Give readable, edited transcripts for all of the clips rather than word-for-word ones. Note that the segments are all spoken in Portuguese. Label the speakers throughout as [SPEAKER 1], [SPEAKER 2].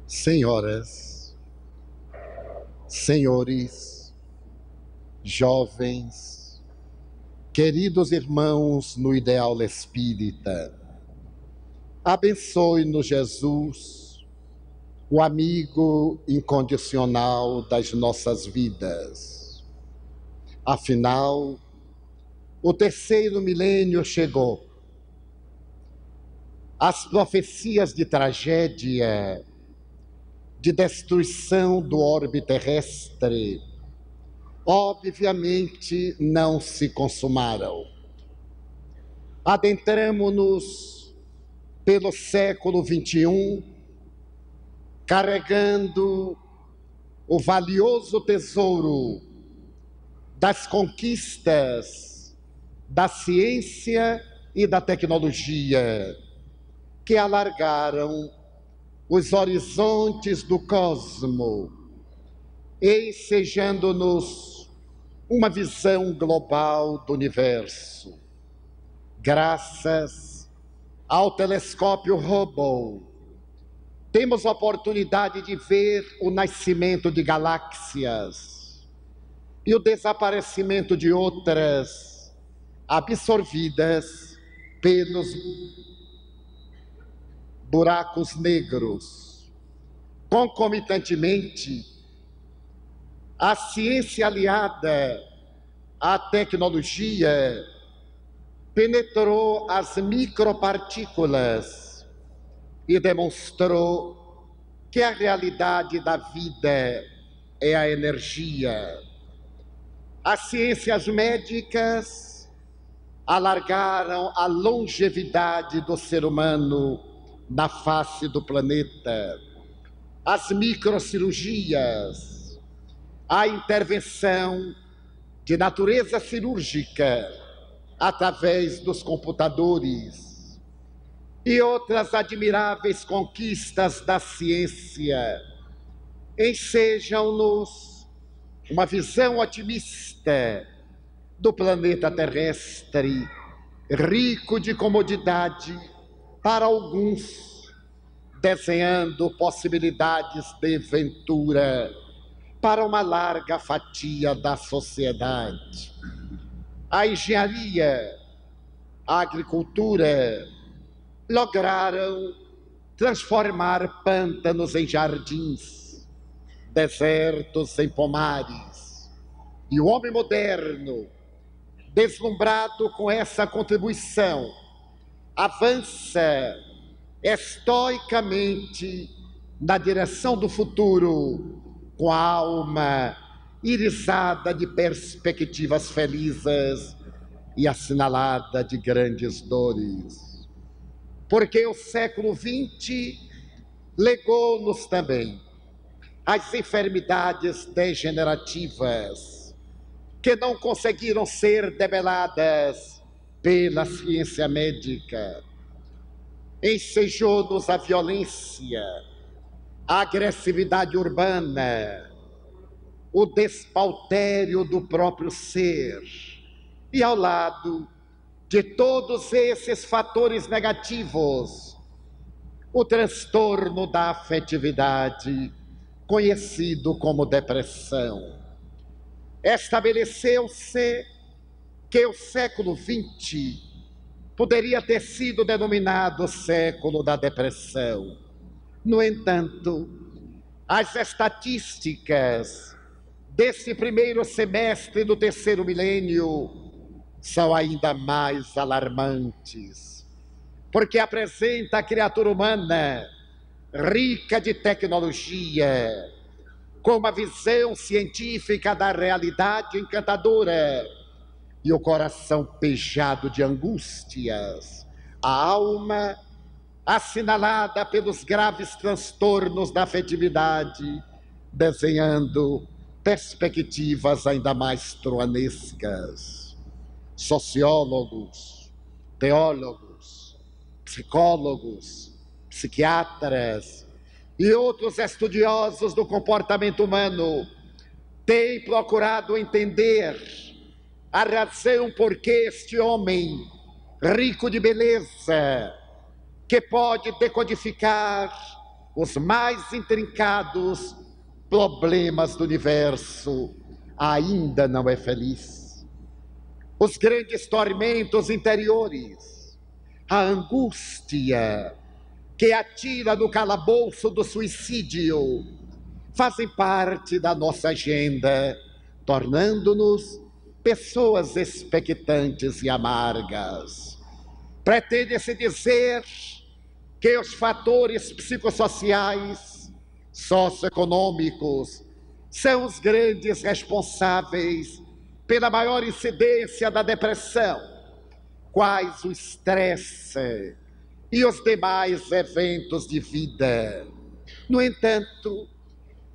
[SPEAKER 1] Senhoras, senhores, jovens, queridos irmãos no ideal espírita, abençoe-nos Jesus, o amigo incondicional das nossas vidas. Afinal, o terceiro milênio chegou. As profecias de tragédia, de destruição do orbe terrestre, obviamente não se consumaram. Adentramo-nos pelo século XXI, carregando o valioso tesouro das conquistas da ciência e da tecnologia, que alargaram os horizontes do cosmo, ensejando-nos uma visão global do universo. Graças ao telescópio Hubble, temos a oportunidade de ver o nascimento de galáxias e o desaparecimento de outras, absorvidas pelos buracos negros. Concomitantemente, a ciência aliada à tecnologia penetrou as micropartículas e demonstrou que a realidade da vida é a energia. As ciências médicas alargaram a longevidade do ser humano na face do planeta. As microcirurgias, a intervenção de natureza cirúrgica através dos computadores e outras admiráveis conquistas da ciência ensejam-nos uma visão otimista do planeta terrestre, rico de comodidade para alguns, desenhando possibilidades de ventura para uma larga fatia da sociedade. A engenharia, a agricultura lograram transformar pântanos em jardins, desertos em pomares. E o homem moderno, deslumbrado com essa contribuição, avança estoicamente na direção do futuro, com a alma irisada de perspectivas felizes e assinalada de grandes dores. Porque o século XX legou-nos também as enfermidades degenerativas que não conseguiram ser debeladas pela ciência médica. Ensejou-nos a violência, a agressividade urbana, o despautério do próprio ser. E ao lado de todos esses fatores negativos, o transtorno da afetividade, conhecido como depressão. Estabeleceu-se que o século XX poderia ter sido denominado século da depressão. No entanto, as estatísticas desse primeiro semestre do terceiro milênio são ainda mais alarmantes, porque apresenta a criatura humana rica de tecnologia, com uma visão científica da realidade encantadora e o coração pejado de angústias, a alma assinalada pelos graves transtornos da afetividade, desenhando perspectivas ainda mais truanescas. Sociólogos, teólogos, psicólogos, psiquiatras e outros estudiosos do comportamento humano têm procurado entender a razão por que este homem, rico de beleza, que pode decodificar os mais intrincados problemas do universo, ainda não é feliz. Os grandes tormentos interiores, a angústia que atira no calabouço do suicídio, fazem parte da nossa agenda, tornando-nos pessoas expectantes e amargas. Pretende-se dizer que os fatores psicossociais, socioeconômicos, são os grandes responsáveis pela maior incidência da depressão, quais o estresse e os demais eventos de vida. No entanto,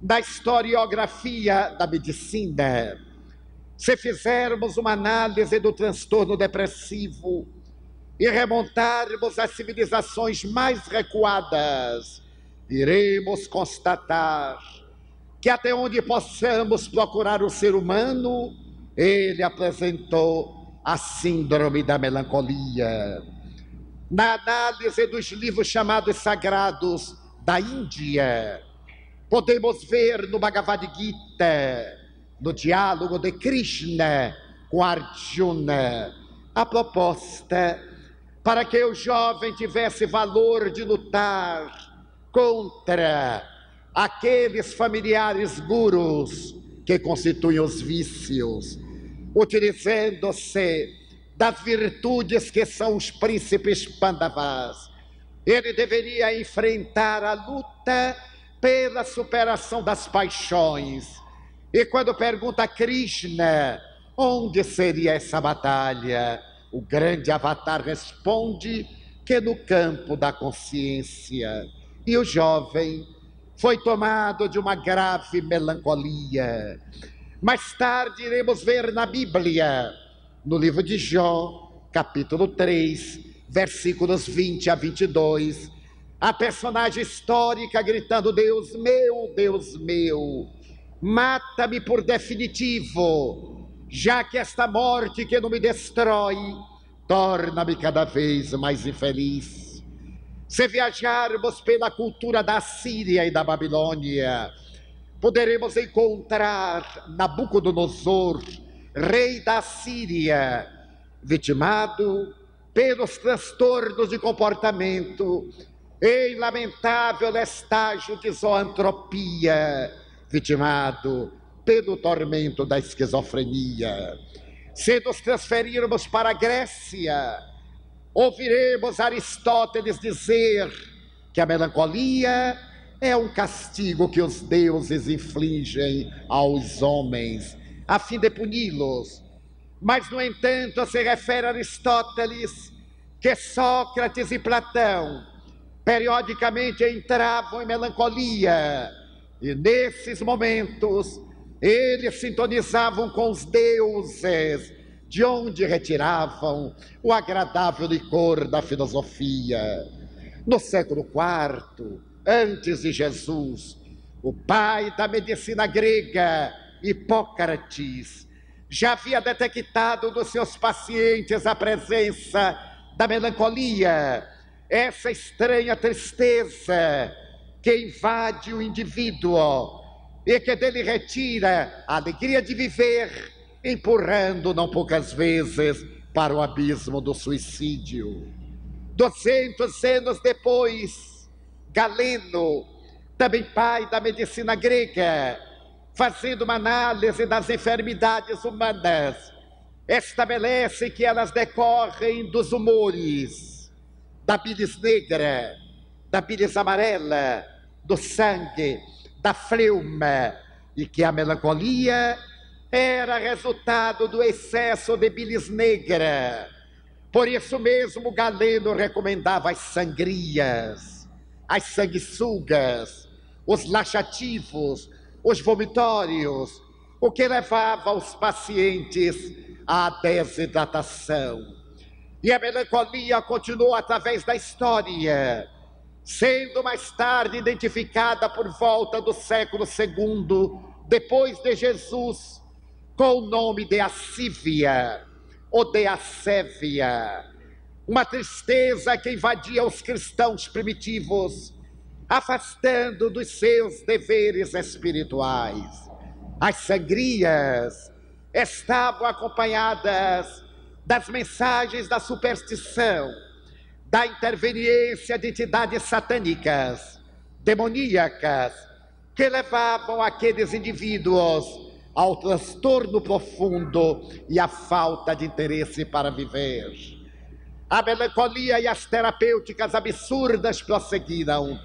[SPEAKER 1] na historiografia da medicina, se fizermos uma análise do transtorno depressivo e remontarmos às civilizações mais recuadas, iremos constatar que até onde possamos procurar o ser humano, ele apresentou a síndrome da melancolia. Na análise dos livros chamados sagrados da Índia, podemos ver no Bhagavad Gita, no diálogo de Krishna com Arjuna, a proposta para que o jovem tivesse valor de lutar contra aqueles familiares gurus que constituem os vícios, utilizando-se das virtudes que são os príncipes Pandavas. Ele deveria enfrentar a luta pela superação das paixões. E quando pergunta a Krishna onde seria essa batalha, o grande avatar responde que no campo da consciência. E o jovem foi tomado de uma grave melancolia. Mais tarde iremos ver na Bíblia, no livro de Jó, capítulo 3, versículos 20 a 22, a personagem histórica gritando: Deus meu, mata-me por definitivo, já que esta morte que não me destrói torna-me cada vez mais infeliz. Se viajarmos pela cultura da Síria e da Babilônia, poderemos encontrar Nabucodonosor, rei da Síria, vitimado pelos transtornos de comportamento, em lamentável estágio de zoantropia, vitimado pelo tormento da esquizofrenia. Se nos transferirmos para a Grécia, ouviremos Aristóteles dizer que a melancolia é um castigo que os deuses infligem aos homens, a fim de puni-los. Mas, no entanto, se refere a Aristóteles que Sócrates e Platão periodicamente entravam em melancolia, e nesses momentos eles sintonizavam com os deuses, de onde retiravam o agradável licor da filosofia. No século IV, antes de Jesus, o pai da medicina grega, Hipócrates, já havia detectado nos seus pacientes a presença da melancolia, essa estranha tristeza que invade o indivíduo e que dele retira a alegria de viver, empurrando não poucas vezes para o abismo do suicídio. 200 anos depois, Galeno, também pai da medicina grega, fazendo uma análise das enfermidades humanas, estabelece que elas decorrem dos humores, da bilis negra, da bilis amarela, do sangue, da fleuma, e que a melancolia era resultado do excesso de bilis negra. Por isso mesmo, Galeno recomendava as sangrias, as sanguessugas, os laxativos, os vomitórios, o que levava os pacientes à desidratação. E a melancolia continuou através da história, sendo mais tarde identificada por volta do século II, depois de Jesus, com o nome de assívia ou de assévia, uma tristeza que invadia os cristãos primitivos, afastando dos seus deveres espirituais. As sangrias estavam acompanhadas das mensagens da superstição, da interveniência de entidades satânicas, demoníacas, que levavam aqueles indivíduos ao transtorno profundo e à falta de interesse para viver. A melancolia e as terapêuticas absurdas prosseguiram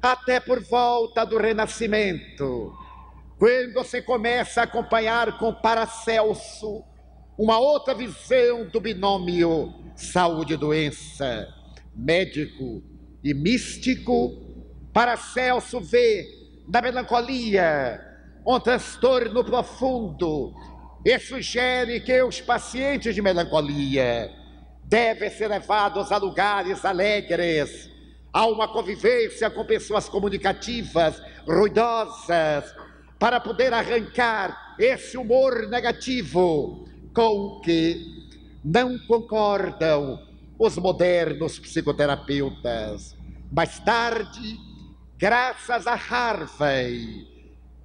[SPEAKER 1] até por volta do Renascimento, quando se começa a acompanhar com Paracelso uma outra visão do binômio saúde e doença, médico e místico. Paracelso vê na melancolia um transtorno profundo e sugere que os pacientes de melancolia devem ser levados a lugares alegres, a uma convivência com pessoas comunicativas, ruidosas, para poder arrancar esse humor negativo com o que não concordam os modernos psicoterapeutas. Mais tarde, graças a Harvey,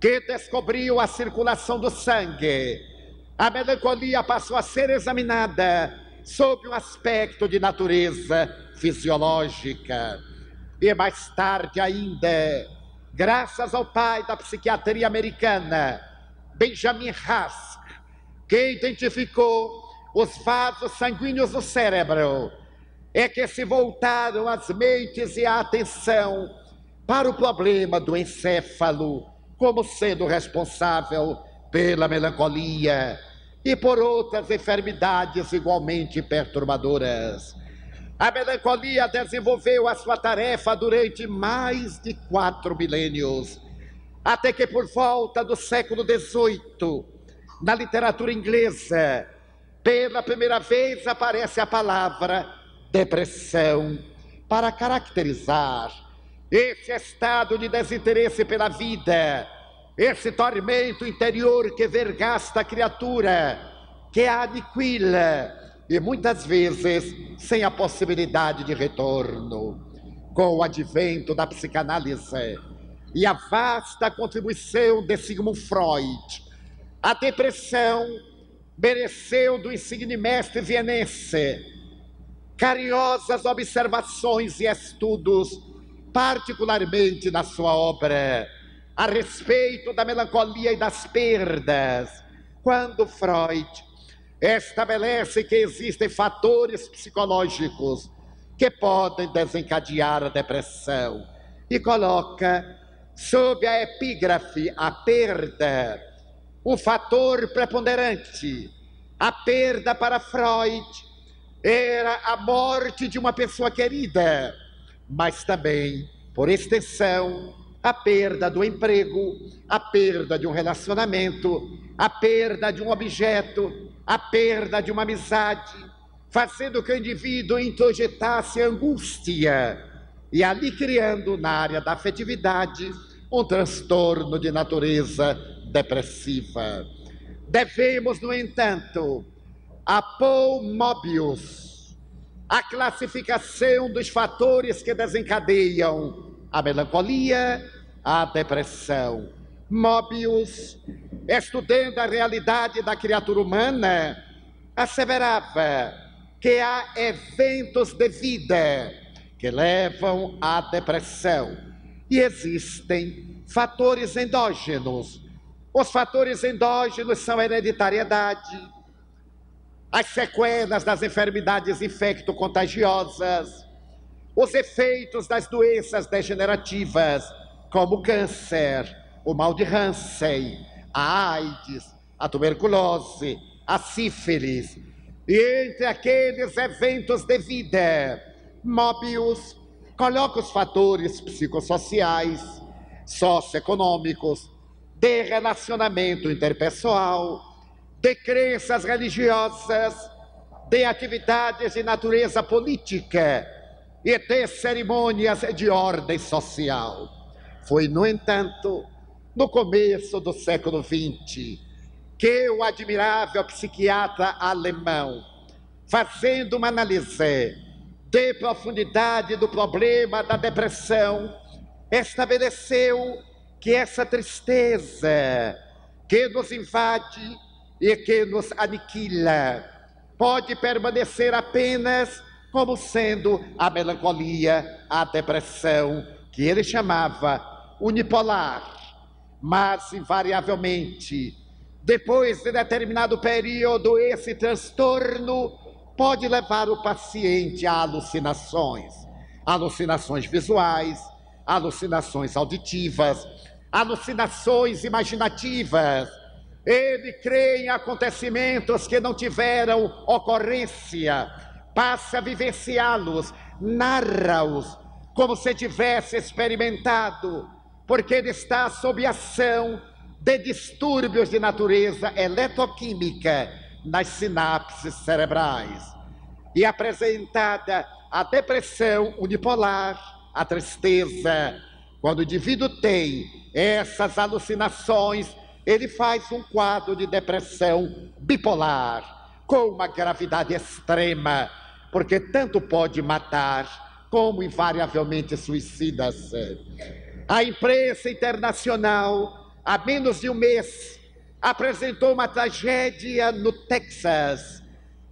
[SPEAKER 1] que descobriu a circulação do sangue, a melancolia passou a ser examinada sob um aspecto de natureza fisiológica. E mais tarde ainda, graças ao pai da psiquiatria americana, Benjamin Rask, que identificou os vasos sanguíneos do cérebro, é que se voltaram as mentes e a atenção para o problema do encéfalo, como sendo responsável pela melancolia e por outras enfermidades igualmente perturbadoras. A melancolia desenvolveu a sua tarefa durante mais de 4 milênios, até que por volta do século XVIII, na literatura inglesa, pela primeira vez aparece a palavra depressão para caracterizar esse estado de desinteresse pela vida, esse tormento interior que vergasta a criatura, que a aniquila e muitas vezes sem a possibilidade de retorno. Com o advento da psicanálise e a vasta contribuição de Sigmund Freud, a depressão mereceu do insigne mestre vienense carinhosas observações e estudos, particularmente na sua obra a respeito da melancolia e das perdas, quando Freud estabelece que existem fatores psicológicos que podem desencadear a depressão e coloca sob a epígrafe a perda um fator preponderante. A perda para Freud era a morte de uma pessoa querida, mas também, por extensão, a perda do emprego, a perda de um relacionamento, a perda de um objeto, a perda de uma amizade, fazendo que o indivíduo introjetasse angústia e ali criando na área da afetividade um transtorno de natureza depressiva. Devemos, no entanto, a Paul Mobius a classificação dos fatores que desencadeiam a melancolia, a depressão. Mobius, estudando a realidade da criatura humana, asseverava que há eventos de vida que levam à depressão e existem fatores endógenos. Os fatores endógenos são a hereditariedade, as sequelas das enfermidades infecto-contagiosas, os efeitos das doenças degenerativas, como o câncer, o mal de Hansen, a AIDS, a tuberculose, a sífilis. E entre aqueles eventos de vida, Mobius coloca os fatores psicossociais, socioeconômicos, de relacionamento interpessoal, de crenças religiosas, de atividades de natureza política e de cerimônias de ordem social. Foi, no entanto, no começo do século XX, que o admirável psiquiatra alemão, fazendo uma análise de profundidade do problema da depressão, estabeleceu que essa tristeza que nos invade e que nos aniquila pode permanecer apenas como sendo a melancolia, a depressão, que ele chamava unipolar. Mas, invariavelmente, depois de determinado período, esse transtorno pode levar o paciente a alucinações. Alucinações visuais, alucinações auditivas, alucinações imaginativas. Ele crê em acontecimentos que não tiveram ocorrência, passa a vivenciá-los, narra-os, como se tivesse experimentado, porque ele está sob ação de distúrbios de natureza eletroquímica nas sinapses cerebrais. E apresentada a depressão unipolar, a tristeza, quando o indivíduo tem essas alucinações, ele faz um quadro de depressão bipolar, com uma gravidade extrema, porque tanto pode matar, como invariavelmente suicida-se. A imprensa internacional, há menos de um mês, apresentou uma tragédia no Texas,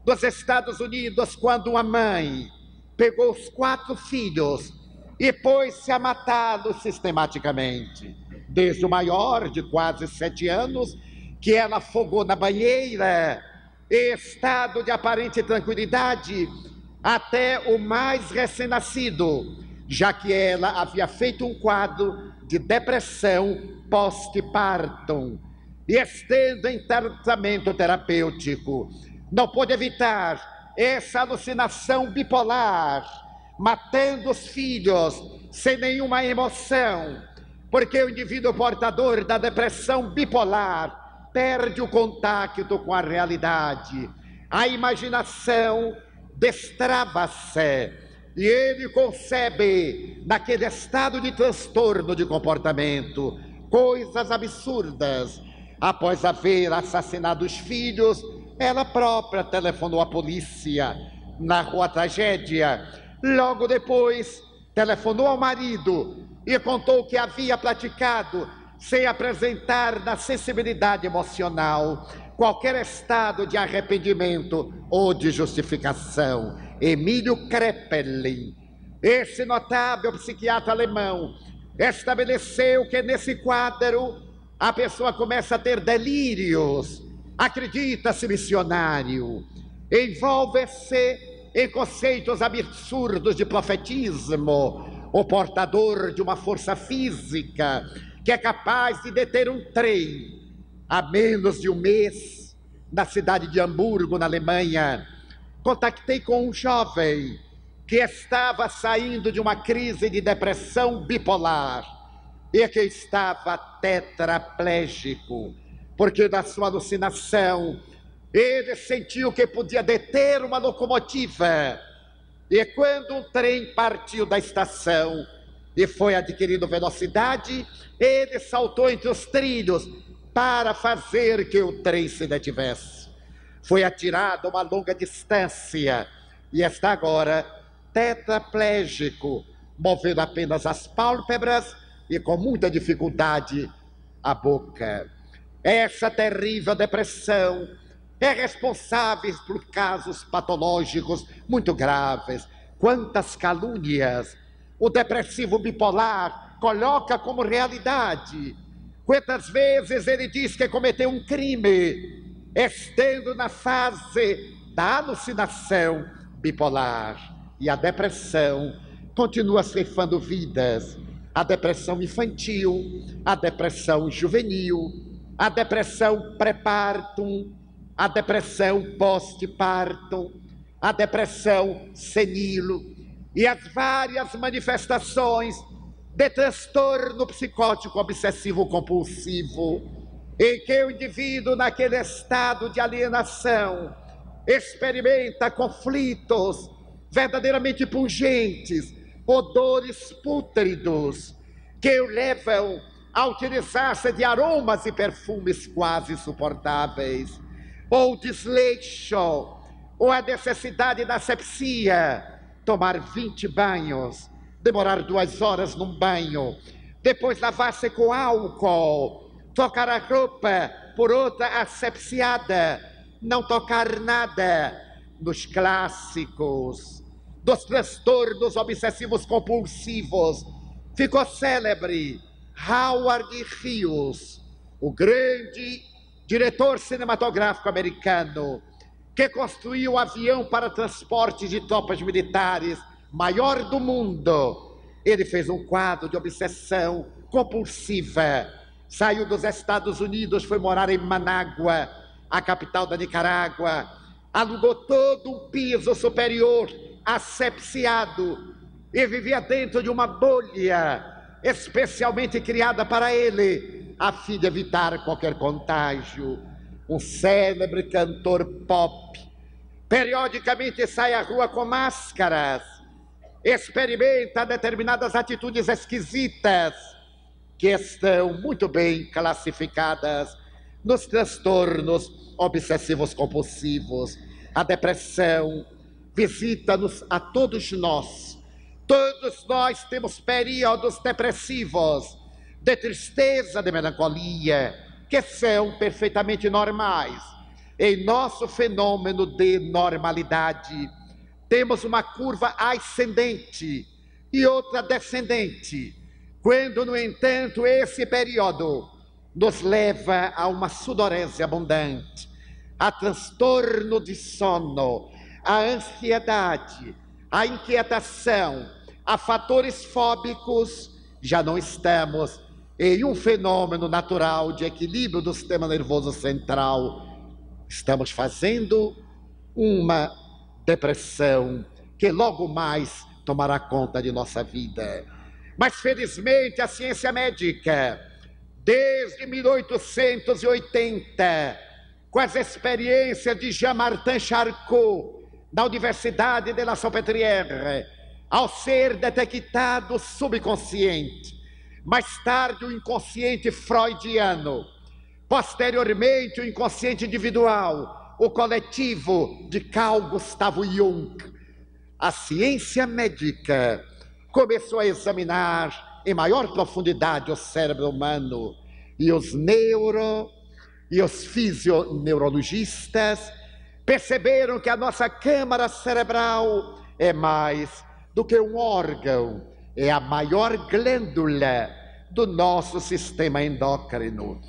[SPEAKER 1] nos Estados Unidos, quando uma mãe pegou os 4 filhos e pôs-se a matá-los sistematicamente. Desde o maior, de quase 7 anos, que ela afogou na banheira, em estado de aparente tranquilidade, até o mais recém-nascido, já que ela havia feito um quadro de depressão pós-partum, e estando em tratamento terapêutico, não pôde evitar essa alucinação bipolar, matando os filhos sem nenhuma emoção, porque o indivíduo portador da depressão bipolar perde o contato com a realidade, a imaginação destrava-se e ele concebe, naquele estado de transtorno de comportamento, coisas absurdas. Após haver assassinado os filhos, ela própria telefonou à polícia, narrou a tragédia. Logo depois, telefonou ao marido e contou que havia praticado, sem apresentar na sensibilidade emocional qualquer estado de arrependimento ou de justificação. Emílio Kraepelin, esse notável psiquiatra alemão, estabeleceu que nesse quadro a pessoa começa a ter delírios, acredita-se missionário, envolve-se em conceitos absurdos de profetismo, o portador de uma força física que é capaz de deter um trem. Há menos de um mês, na cidade de Hamburgo, na Alemanha, contactei com um jovem que estava saindo de uma crise de depressão bipolar e que estava tetraplégico, porque da sua alucinação ele sentiu que podia deter uma locomotiva. E quando um trem partiu da estação e foi adquirindo velocidade, ele saltou entre os trilhos para fazer que o trem se detivesse. Foi atirado a uma longa distância e está agora tetraplégico, movendo apenas as pálpebras e com muita dificuldade a boca. Essa terrível depressão é responsável por casos patológicos muito graves. Quantas calúnias o depressivo bipolar coloca como realidade. Quantas vezes ele diz que cometeu um crime, estando na fase da alucinação bipolar. E a depressão continua ceifando vidas. A depressão infantil, a depressão juvenil, a depressão pré-partum, a depressão pós-partum, a depressão senil e as várias manifestações de transtorno psicótico obsessivo compulsivo, em que o indivíduo, naquele estado de alienação, experimenta conflitos verdadeiramente pungentes, odores pútridos, que o levam a utilizar-se de aromas e perfumes quase insuportáveis, ou desleixo, ou a necessidade da asepsia, tomar 20 banhos, demorar 2 horas num banho, depois lavar-se com álcool, trocar a roupa por outra asepsiada, não tocar nada. Nos clássicos dos transtornos obsessivos compulsivos ficou célebre Howard Hughes, o grande diretor cinematográfico americano, que construiu o avião para transporte de tropas militares maior do mundo. Ele fez um quadro de obsessão compulsiva. Saiu dos Estados Unidos, foi morar em Manágua, a capital da Nicarágua. Alugou todo um piso superior, asepsiado, e vivia dentro de uma bolha especialmente criada para ele, a fim de evitar qualquer contágio. Um célebre cantor pop periodicamente sai à rua com máscaras, experimenta determinadas atitudes esquisitas que estão muito bem classificadas nos transtornos obsessivos compulsivos. A depressão visita-nos a todos nós. Todos nós temos períodos depressivos, de tristeza, de melancolia, que são perfeitamente normais. Em nosso fenômeno de normalidade, temos uma curva ascendente e outra descendente. Quando, no entanto, esse período nos leva a uma sudorese abundante, a transtorno de sono, a ansiedade, a inquietação, a fatores fóbicos, já não estamos em um fenômeno natural de equilíbrio do sistema nervoso central. Estamos fazendo uma depressão que logo mais tomará conta de nossa vida. Mas, felizmente, a ciência médica, desde 1880, com as experiências de Jean-Martin Charcot, da Universidade de La Salpêtrière, ao ser detectado o subconsciente, mais tarde o inconsciente freudiano, posteriormente o inconsciente individual, o coletivo de Carl Gustav Jung, a ciência médica começou a examinar em maior profundidade o cérebro humano, e os e os fisioneurologistas perceberam que a nossa câmara cerebral é mais do que um órgão, é a maior glândula do nosso sistema endócrino.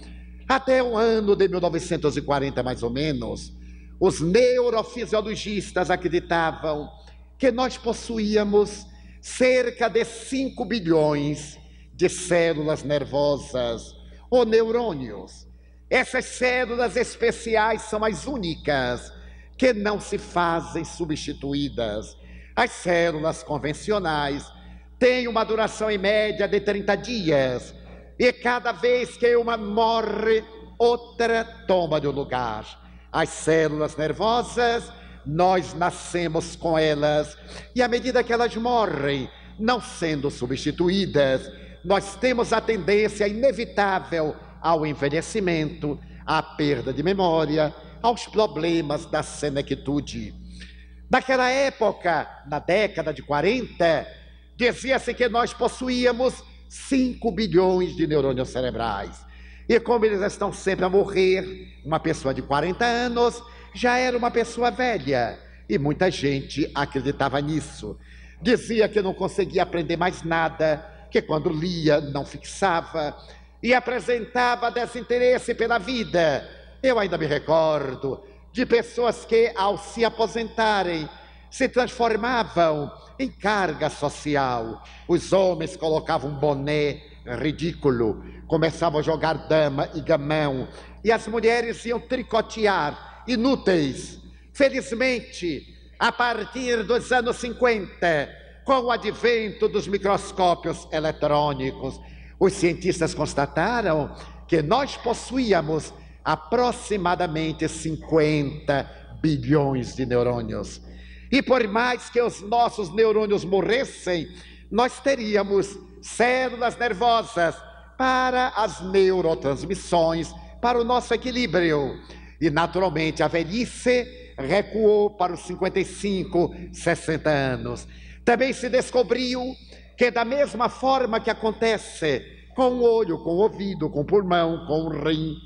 [SPEAKER 1] Até o ano de 1940, mais ou menos, os neurofisiologistas acreditavam que nós possuíamos cerca de 5 bilhões de células nervosas ou neurônios. Essas células especiais são as únicas que não se fazem substituídas. As células convencionais têm uma duração em média de 30 dias, e cada vez que uma morre, outra toma de lugar. As células nervosas, nós nascemos com elas, e à medida que elas morrem, não sendo substituídas, nós temos a tendência inevitável ao envelhecimento, à perda de memória, aos problemas da senectude. Naquela época, na década de 40, dizia-se que nós possuíamos 5 bilhões de neurônios cerebrais. E como eles estão sempre a morrer, uma pessoa de 40 anos já era uma pessoa velha. E muita gente acreditava nisso. Dizia que não conseguia aprender mais nada, que quando lia não fixava e apresentava desinteresse pela vida. Eu ainda me recordo de pessoas que, ao se aposentarem, se transformavam em carga social. Os homens colocavam um boné ridículo, começavam a jogar dama e gamão, e as mulheres iam tricotear, inúteis. Felizmente, a partir dos anos 50, com o advento dos microscópios eletrônicos, os cientistas constataram que nós possuíamos aproximadamente 50 bilhões de neurônios. E por mais que os nossos neurônios morressem, nós teríamos células nervosas para as neurotransmissões, para o nosso equilíbrio. E naturalmente a velhice recuou para os 55, 60 anos. Também se descobriu que da mesma forma que acontece com o olho, com o ouvido, com o pulmão, com o rim,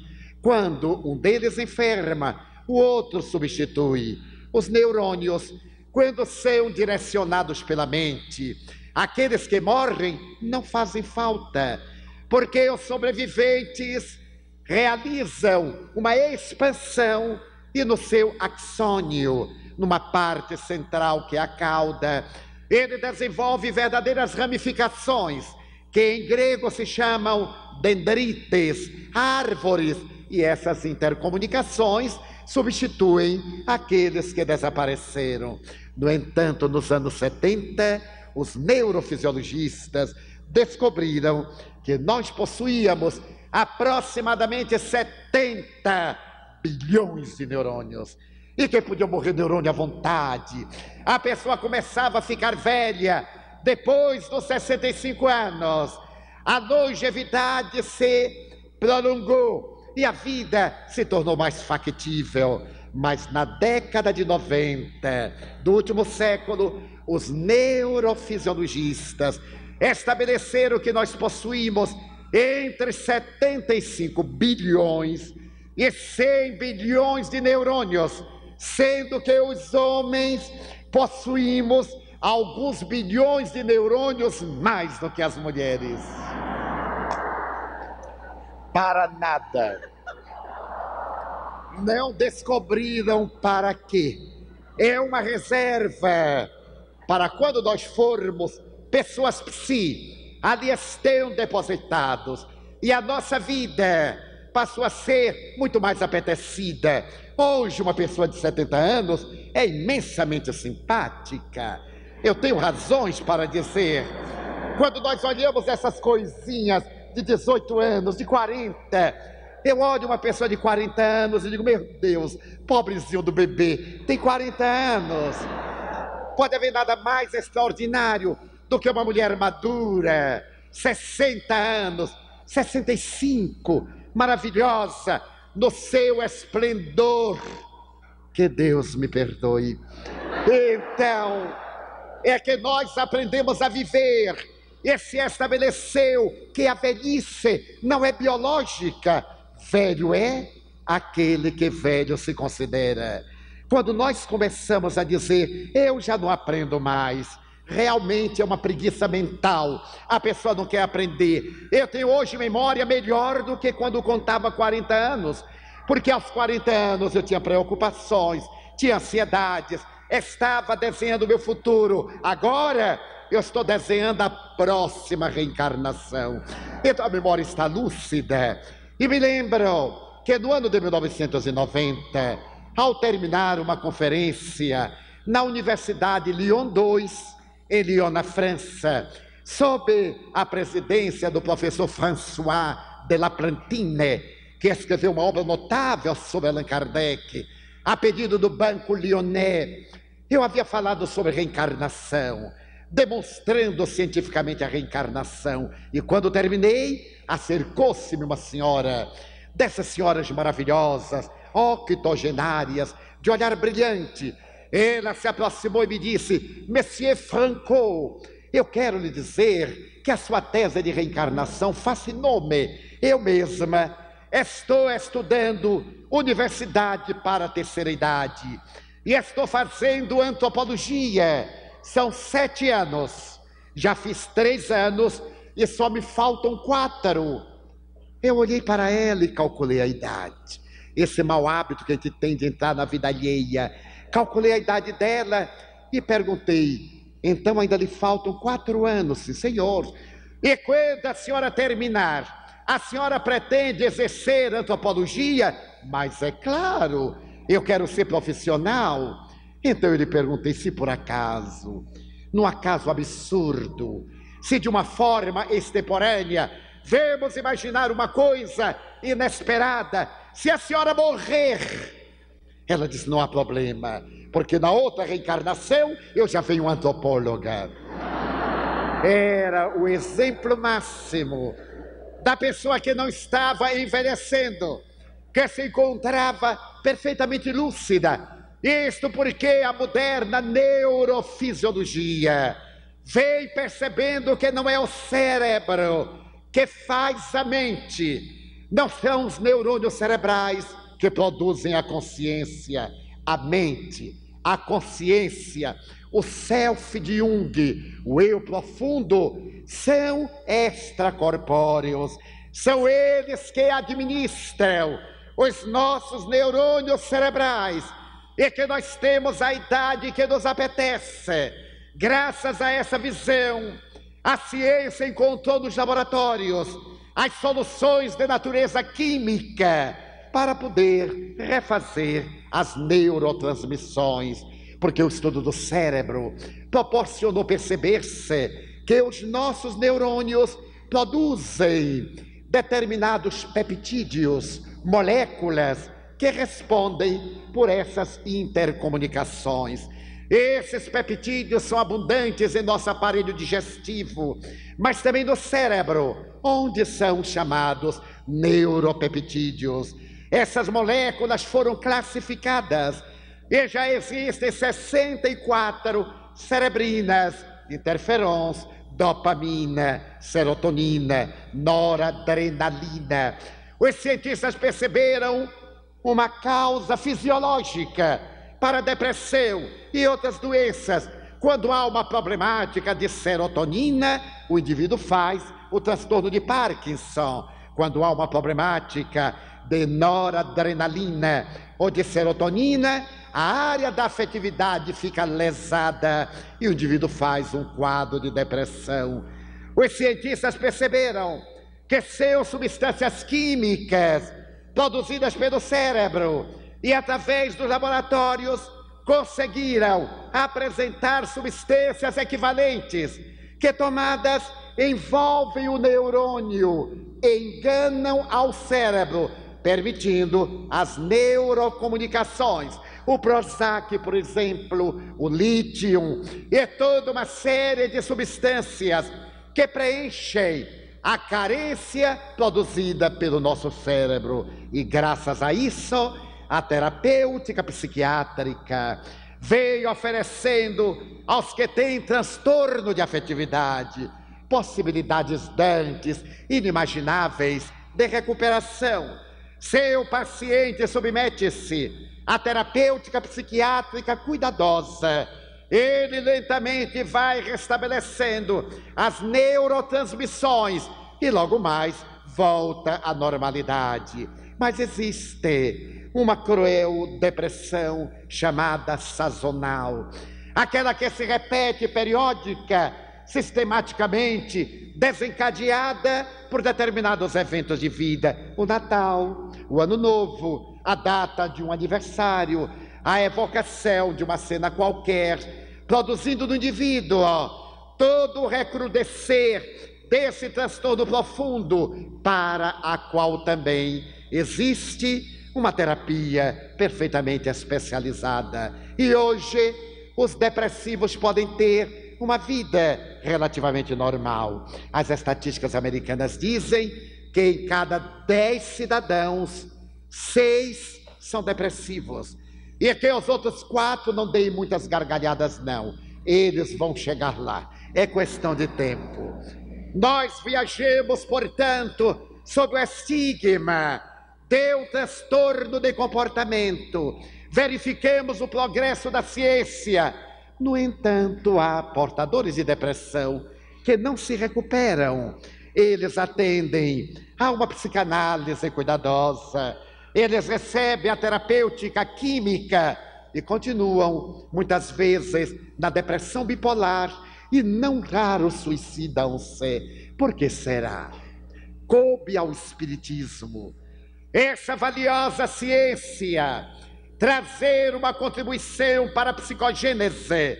[SPEAKER 1] quando um deles enferma, o outro substitui. Os neurônios, quando são direcionados pela mente, aqueles que morrem não fazem falta, porque os sobreviventes realizam uma expansão e no seu axônio, numa parte central que é a cauda, ele desenvolve verdadeiras ramificações, que em grego se chamam dendrites, árvores, e essas intercomunicações substituem aqueles que desapareceram. No entanto, nos anos 70, os neurofisiologistas descobriram que nós possuíamos aproximadamente 70 bilhões de neurônios e que podia morrer neurônio à vontade. A pessoa começava a ficar velha depois dos 65 anos. A longevidade se prolongou e a vida se tornou mais factível. Mas na década de 90 do último século, os neurofisiologistas estabeleceram que nós possuímos entre 75 bilhões e 100 bilhões de neurônios, sendo que os homens possuímos alguns bilhões de neurônios mais do que as mulheres. Para nada. Não descobriram para quê. É uma reserva para quando nós formos pessoas psi, ali estão depositados, e a nossa vida passou a ser muito mais apetecida. Hoje uma pessoa de 70 anos é imensamente simpática. Eu tenho razões para dizer, quando nós olhamos essas coisinhas de 18 anos, de 40, eu olho uma pessoa de 40 anos e digo, meu Deus, pobrezinho do bebê, tem 40 anos. Pode haver nada mais extraordinário do que uma mulher madura, 60 anos, 65, maravilhosa, no seu esplendor. Que Deus me perdoe. Então, é que nós aprendemos a viver e se estabeleceu que a velhice não é biológica. Velho é aquele que velho se considera. Quando nós começamos a dizer, eu já não aprendo mais, realmente é uma preguiça mental. A pessoa não quer aprender. Eu tenho hoje memória melhor do que quando contava 40 anos, porque aos 40 anos eu tinha preocupações, tinha ansiedades, estava desenhando o meu futuro. Agora eu estou desenhando a próxima reencarnação. Então a memória está lúcida. E me lembro que no ano de 1990, ao terminar uma conferência na Universidade Lyon 2, em Lyon, na França, sob a presidência do professor François de Laplantine, que escreveu uma obra notável sobre Allan Kardec, a pedido do Banco Lyonnais, eu havia falado sobre reencarnação, demonstrando cientificamente a reencarnação. E quando terminei, acercou-se-me uma senhora, dessas senhoras maravilhosas, octogenárias, de olhar brilhante. Ela se aproximou e me disse, Monsieur Franco, eu quero lhe dizer que a sua tese de reencarnação fascinou-me. Eu mesma estou estudando universidade para a terceira idade e estou fazendo antropologia. São 7 anos, já fiz 3 anos e só me faltam 4. Eu olhei para ela e calculei a idade. Esse mau hábito que a gente tem de entrar na vida alheia. Calculei a idade dela e perguntei, então ainda lhe faltam 4 anos, sim, senhor. E quando a senhora terminar, a senhora pretende exercer antropologia? Mas é claro, eu quero ser profissional. Então eu lhe perguntei se por acaso, num acaso absurdo, se de uma forma extemporânea, vamos imaginar uma coisa inesperada, se a senhora morrer. Ela disse, não há problema, porque na outra reencarnação eu já venho antropóloga. Era o exemplo máximo da pessoa que não estava envelhecendo, que se encontrava perfeitamente lúcida. Isto porque a moderna neurofisiologia vem percebendo que não é o cérebro que faz a mente, não são os neurônios cerebrais que produzem a consciência, a mente, a consciência, o self de Jung, o eu profundo, são extracorpóreos, são eles que administram os nossos neurônios cerebrais e que nós temos a idade que nos apetece. Graças a essa visão, a ciência encontrou nos laboratórios as soluções de natureza química para poder refazer as neurotransmissões, porque o estudo do cérebro proporcionou perceber-se que os nossos neurônios produzem determinados peptídeos, moléculas que respondem por essas intercomunicações. Esses peptídeos são abundantes em nosso aparelho digestivo, mas também no cérebro, onde são chamados neuropeptídeos. Essas moléculas foram classificadas e já existem 64 cerebrinas, interferons, dopamina, serotonina, noradrenalina. Os cientistas perceberam uma causa fisiológica para a depressão e outras doenças. Quando há uma problemática de serotonina, o indivíduo faz o transtorno de Parkinson. Quando há uma problemática de noradrenalina ou de serotonina, a área da afetividade fica lesada e o indivíduo faz um quadro de depressão. Os cientistas perceberam que são substâncias químicas produzidas pelo cérebro e através dos laboratórios conseguiram apresentar substâncias equivalentes que tomadas envolvem o neurônio, enganam ao cérebro, permitindo as neurocomunicações. O Prozac, por exemplo, o lítio e toda uma série de substâncias que preenchem a carência produzida pelo nosso cérebro. E graças a isso, a terapêutica psiquiátrica veio oferecendo aos que têm transtorno de afetividade possibilidades dantes, inimagináveis de recuperação. Se o paciente submete-se à terapêutica psiquiátrica cuidadosa, ele lentamente vai restabelecendo as neurotransmissões e logo mais volta à normalidade. Mas existe uma cruel depressão chamada sazonal, aquela que se repete periódica, sistematicamente, desencadeada por determinados eventos de vida. O Natal, o Ano Novo, a data de um aniversário, a evocação de uma cena qualquer, produzindo no indivíduo todo o recrudescer desse transtorno profundo, para a qual também existe uma terapia perfeitamente especializada. E hoje os depressivos podem ter uma vida relativamente normal. As estatísticas americanas dizem que em cada 10 cidadãos, 6 são depressivos. E que os outros 4 não deem muitas gargalhadas, não. Eles vão chegar lá. É questão de tempo. Nós viajemos, portanto, sob o estigma de um transtorno de comportamento. Verifiquemos o progresso da ciência. No entanto, há portadores de depressão que não se recuperam. Eles atendem a uma psicanálise cuidadosa, eles recebem a terapêutica química e continuam, muitas vezes, na depressão bipolar e não raro suicidam-se. Por que será? Coube ao Espiritismo, essa valiosa ciência, trazer uma contribuição para a psicogênese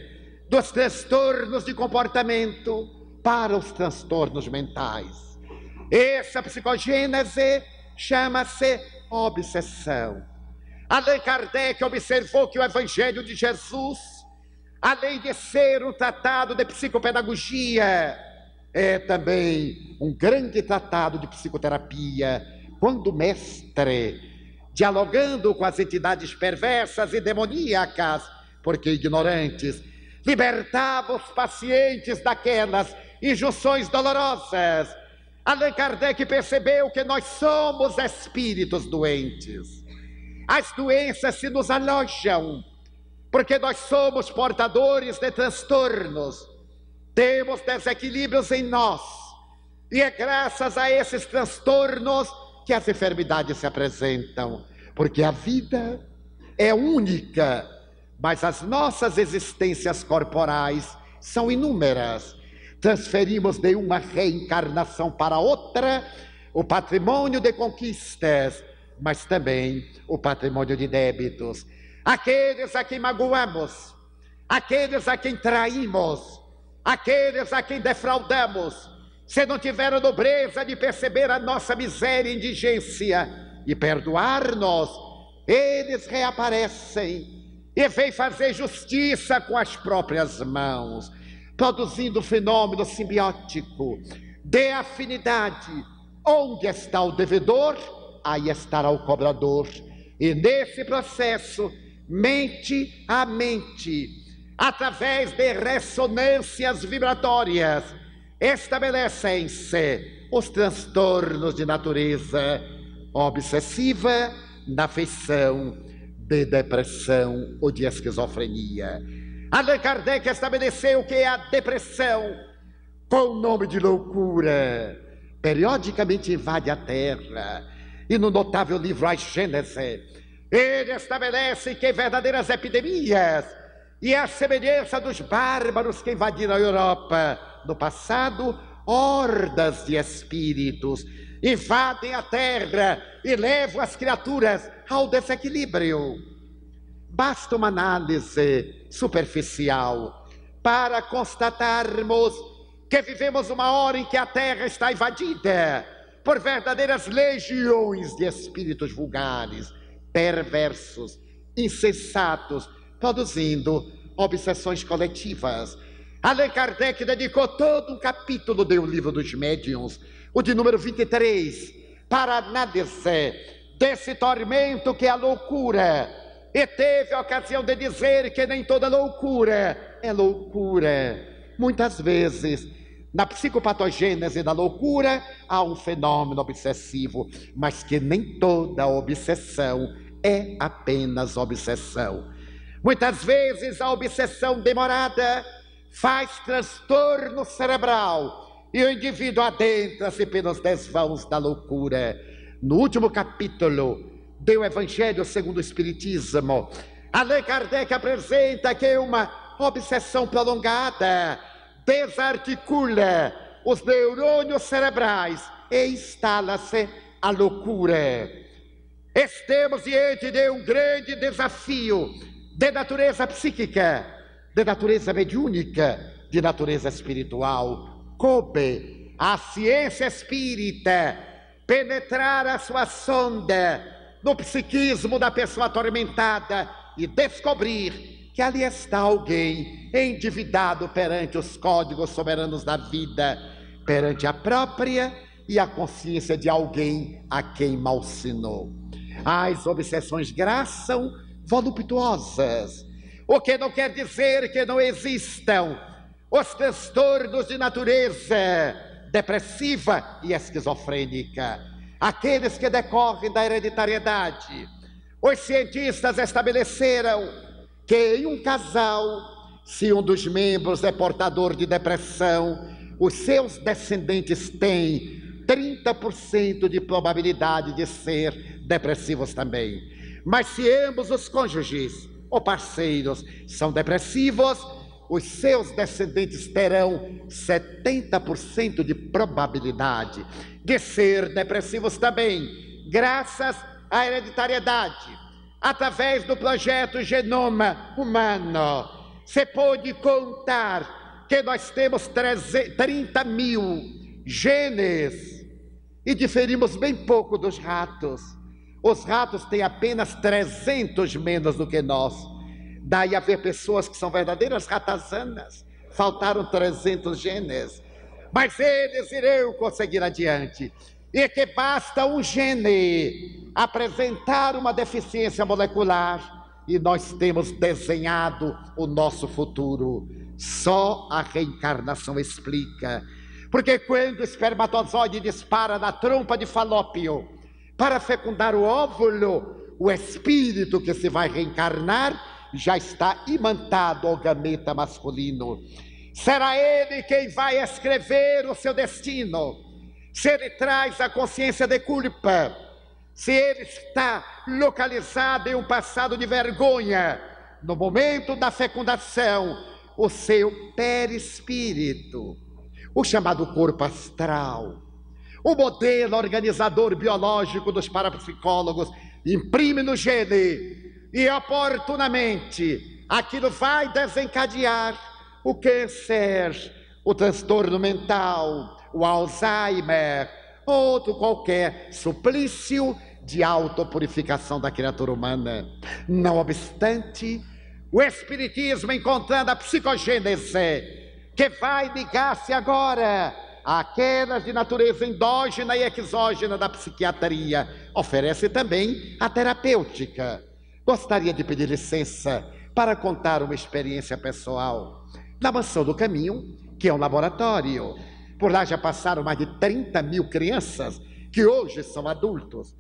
[SPEAKER 1] dos transtornos de comportamento para os transtornos mentais. Essa psicogênese chama-se obsessão. Allan Kardec observou que o Evangelho de Jesus, além de ser um tratado de psicopedagogia, é também um grande tratado de psicoterapia, quando o mestre, dialogando com as entidades perversas e demoníacas, porque ignorantes, libertava os pacientes daquelas injunções dolorosas. Allan Kardec percebeu que nós somos espíritos doentes. As doenças se nos alojam, porque nós somos portadores de transtornos, temos desequilíbrios em nós, e é graças a esses transtornos que as enfermidades se apresentam, porque a vida é única, mas as nossas existências corporais são inúmeras. Transferimos de uma reencarnação para outra o patrimônio de conquistas, mas também o patrimônio de débitos. Aqueles a quem magoamos, aqueles a quem traímos, aqueles a quem defraudamos, se não tiveram nobreza de perceber a nossa miséria e indigência e perdoar-nos, eles reaparecem e vêm fazer justiça com as próprias mãos, produzindo um fenômeno simbiótico de afinidade. Onde está o devedor, aí estará o cobrador. E nesse processo, mente a mente, através de ressonâncias vibratórias, estabelecem-se os transtornos de natureza obsessiva, na feição de depressão ou de esquizofrenia. Allan Kardec estabeleceu que a depressão, com o nome de loucura, periodicamente invade a Terra. E no notável livro A Gênese, ele estabelece que verdadeiras epidemias, e a semelhança dos bárbaros que invadiram a Europa no passado, hordas de espíritos invadem a Terra e levam as criaturas ao desequilíbrio. Basta uma análise superficial para constatarmos que vivemos uma hora em que a Terra está invadida por verdadeiras legiões de espíritos vulgares, perversos, insensatos, produzindo obsessões coletivas. Allan Kardec dedicou todo um capítulo do Livro dos Médiuns, o de número 23, para análise desse tormento que é a loucura. E teve a ocasião de dizer que nem toda loucura é loucura. Muitas vezes, na psicopatogênese da loucura, há um fenômeno obsessivo, mas que nem toda obsessão é apenas obsessão. Muitas vezes a obsessão demorada faz transtorno cerebral e o indivíduo adentra-se pelos desvãos da loucura. No último capítulo do Evangelho segundo o Espiritismo, Allan Kardec apresenta que uma obsessão prolongada desarticula os neurônios cerebrais e instala-se a loucura. Estamos diante de um grande desafio de natureza psíquica, de natureza mediúnica, de natureza espiritual. Coube à ciência espírita penetrar a sua sonda no psiquismo da pessoa atormentada e descobrir que ali está alguém endividado perante os códigos soberanos da vida, perante a própria e a consciência de alguém a quem malsinou. As obsessões graçam voluptuosas, o que não quer dizer que não existam os transtornos de natureza depressiva e esquizofrênica, aqueles que decorrem da hereditariedade. Os cientistas estabeleceram que em um casal, se um dos membros é portador de depressão, os seus descendentes têm 30% de probabilidade de ser depressivos também. Mas se ambos os cônjuges ou parceiros são depressivos, os seus descendentes terão 70% de probabilidade de ser depressivos também, graças à hereditariedade. Através do projeto Genoma Humano, se pode contar que nós temos 30 mil genes e diferimos bem pouco dos ratos. Os ratos têm apenas 300 menos do que nós. Daí haver pessoas que são verdadeiras ratazanas, faltaram 300 genes, mas eles irão conseguir adiante. E que basta um gene apresentar uma deficiência molecular e nós temos desenhado o nosso futuro. Só a reencarnação explica. Porque quando o espermatozoide dispara na trompa de Falópio para fecundar o óvulo, o espírito que se vai reencarnar já está imantado ao gameta masculino. Será ele quem vai escrever o seu destino. Se ele traz a consciência de culpa, se ele está localizado em um passado de vergonha, no momento da fecundação, o seu perispírito, o chamado corpo astral, o modelo organizador biológico dos parapsicólogos, imprime no gene e oportunamente aquilo vai desencadear o câncer, o transtorno mental, o Alzheimer, outro qualquer suplício de autopurificação da criatura humana. Não obstante, o Espiritismo, encontrando a psicogênese, que vai ligar-se agora àquelas de natureza endógena e exógena da psiquiatria, oferece também a terapêutica. Gostaria de pedir licença para contar uma experiência pessoal. Na Mansão do Caminho, que é um laboratório, por lá já passaram mais de 30 mil crianças que hoje são adultos.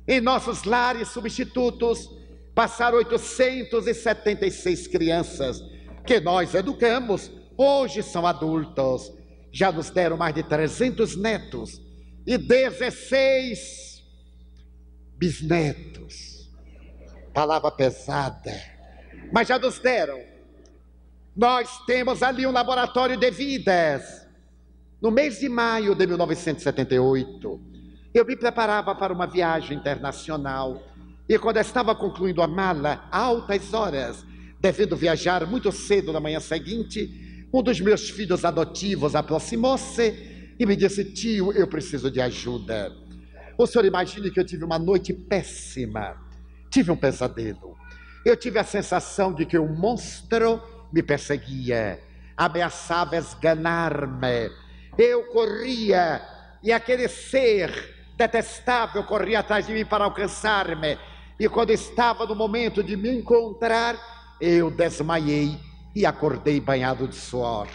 [SPEAKER 1] Em nossos lares substitutos passaram 876 crianças que nós educamos, hoje são adultos. Já nos deram mais de 300 netos e 16 bisnetos. Palavra pesada, mas já nos deram. Nós temos ali um laboratório de vidas. No mês de maio de 1978, eu me preparava para uma viagem internacional e quando estava concluindo a mala, altas horas, devendo viajar muito cedo na manhã seguinte, um dos meus filhos adotivos aproximou-se e me disse: tio, eu preciso de ajuda. O senhor imagine que eu tive uma noite péssima, tive um pesadelo. Eu tive a sensação de que um monstro me perseguia, ameaçava esganar-me. Eu corria e aquele ser detestável corria atrás de mim para alcançar-me. E quando estava no momento de me encontrar, eu desmaiei e acordei banhado de suor.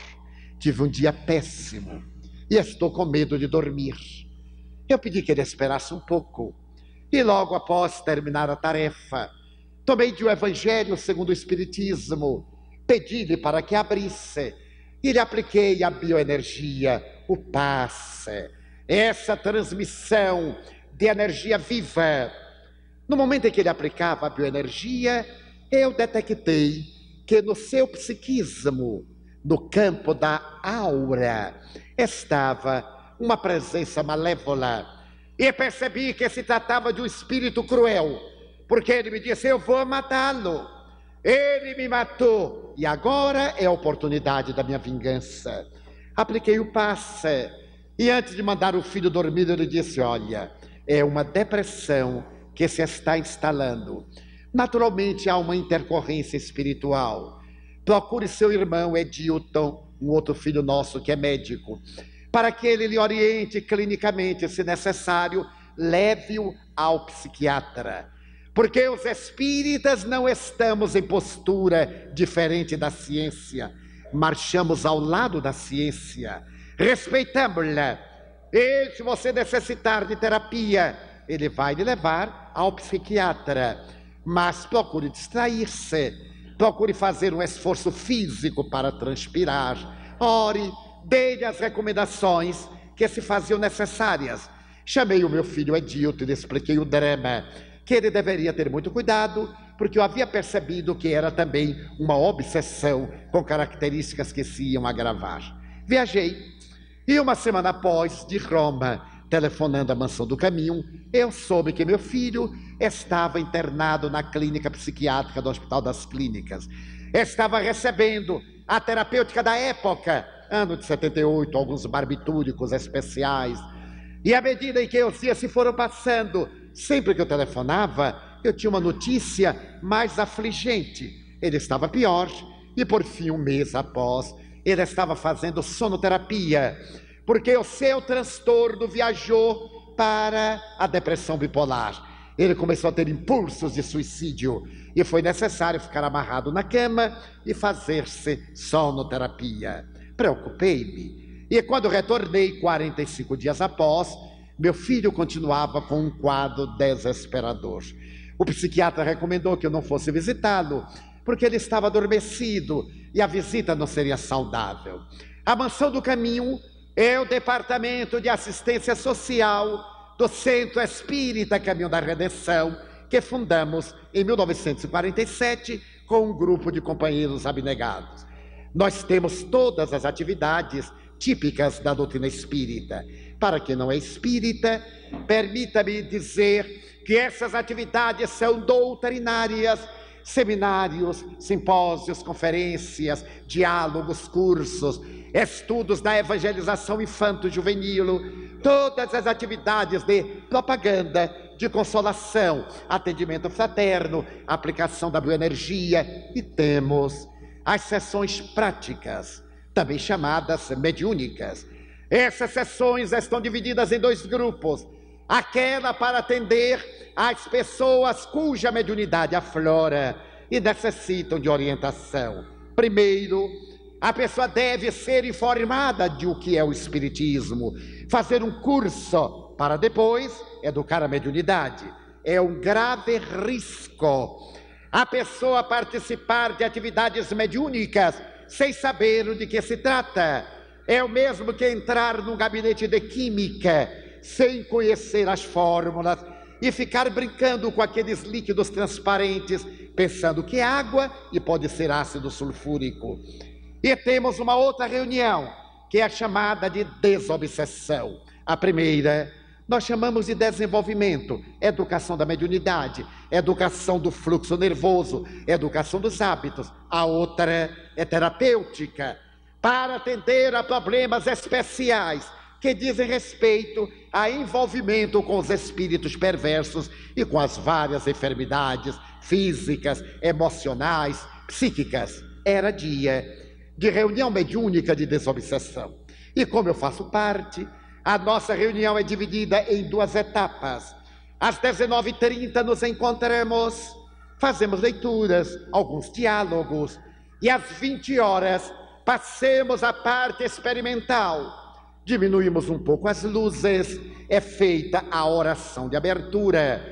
[SPEAKER 1] Tive um dia péssimo e estou com medo de dormir. Eu pedi que ele esperasse um pouco e logo após terminar a tarefa, tomei de o Evangelho segundo o Espiritismo, pedi-lhe para que abrisse e lhe apliquei a bioenergia, o passe, essa transmissão de energia viva. No momento em que ele aplicava a bioenergia, eu detectei que no seu psiquismo, no campo da aura, estava uma presença malévola. E percebi que se tratava de um espírito cruel, porque ele me disse: eu vou matá-lo. Ele me matou e agora é a oportunidade da minha vingança. Apliquei o passe e antes de mandar o filho dormir, ele disse: olha, é uma depressão que se está instalando. Naturalmente há uma intercorrência espiritual. Procure seu irmão Edilton, um outro filho nosso que é médico, para que ele lhe oriente clinicamente, se necessário, leve-o ao psiquiatra. Porque os espíritas não estamos em postura diferente da ciência, marchamos ao lado da ciência, respeitamos-la. E se você necessitar de terapia, ele vai lhe levar ao psiquiatra. Mas procure distrair-se, procure fazer um esforço físico para transpirar. Ore, dê-lhe as recomendações que se faziam necessárias. Chamei o meu filho Edilton e lhe expliquei o drama, que ele deveria ter muito cuidado, porque eu havia percebido que era também uma obsessão com características que se iam agravar. Viajei, e uma semana após, de Roma, telefonando à Mansão do Caminho, eu soube que meu filho estava internado na clínica psiquiátrica do Hospital das Clínicas. Estava recebendo a terapêutica da época, ano de 78, alguns barbitúricos especiais. E à medida em que os dias se foram passando, sempre que eu telefonava, eu tinha uma notícia mais afligente. Ele estava pior e, por fim, um mês após, ele estava fazendo sonoterapia, porque o seu transtorno viajou para a depressão bipolar. Ele começou a ter impulsos de suicídio e foi necessário ficar amarrado na cama e fazer-se sonoterapia. Preocupei-me, e quando retornei 45 dias após, meu filho continuava com um quadro desesperador. O psiquiatra recomendou que eu não fosse visitá-lo, porque ele estava adormecido e a visita não seria saudável. A Mansão do Caminho é o departamento de assistência social do Centro Espírita Caminho da Redenção, que fundamos em 1947 com um grupo de companheiros abnegados. Nós temos todas as atividades típicas da doutrina espírita. Para quem não é espírita, permita-me dizer que essas atividades são doutrinárias, seminários, simpósios, conferências, diálogos, cursos, estudos da evangelização infanto-juvenil, todas as atividades de propaganda, de consolação, atendimento fraterno, aplicação da bioenergia, e temos as sessões práticas, também chamadas mediúnicas. Essas sessões estão divididas em 2 grupos. Aquela para atender as pessoas cuja mediunidade aflora e necessitam de orientação. Primeiro, a pessoa deve ser informada de o que é o espiritismo, fazer um curso para depois educar a mediunidade. É um grave risco a pessoa participar de atividades mediúnicas sem saber de que se trata. É o mesmo que entrar num gabinete de química sem conhecer as fórmulas e ficar brincando com aqueles líquidos transparentes, pensando que é água e pode ser ácido sulfúrico. E temos uma outra reunião, que é a chamada de desobsessão. A primeira nós chamamos de desenvolvimento, educação da mediunidade, educação do fluxo nervoso, educação dos hábitos. A outra é terapêutica, para atender a problemas especiais que dizem respeito a envolvimento com os espíritos perversos e com as várias enfermidades físicas, emocionais, psíquicas. Era dia de reunião mediúnica de desobsessão. E como eu faço parte, a nossa reunião é dividida em 2 etapas. Às 19h30 nos encontramos, fazemos leituras, alguns diálogos, e às 20 horas passemos a parte experimental. Diminuímos um pouco as luzes, é feita a oração de abertura.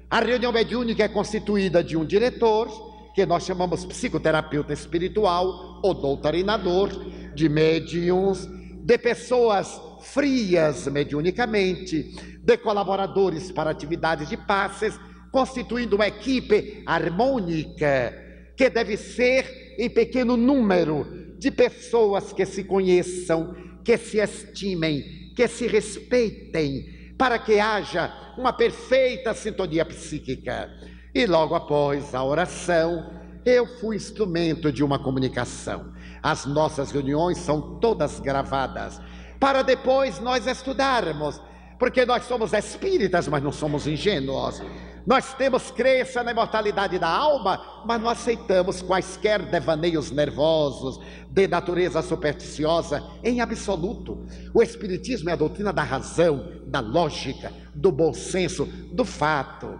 [SPEAKER 1] A reunião mediúnica é constituída de um diretor, que nós chamamos psicoterapeuta espiritual ou doutrinador, de médiuns, de pessoas frias mediunicamente, de colaboradores para atividades de passes, constituindo uma equipe harmônica, que deve ser em pequeno número, de pessoas que se conheçam, que se estimem, que se respeitem, para que haja uma perfeita sintonia psíquica. E logo após a oração, eu fui instrumento de uma comunicação. As nossas reuniões são todas gravadas, para depois nós estudarmos, porque nós somos espíritas, mas não somos ingênuos. Nós temos crença na imortalidade da alma, mas não aceitamos quaisquer devaneios nervosos, de natureza supersticiosa, em absoluto. O Espiritismo é a doutrina da razão, da lógica, do bom senso, do fato.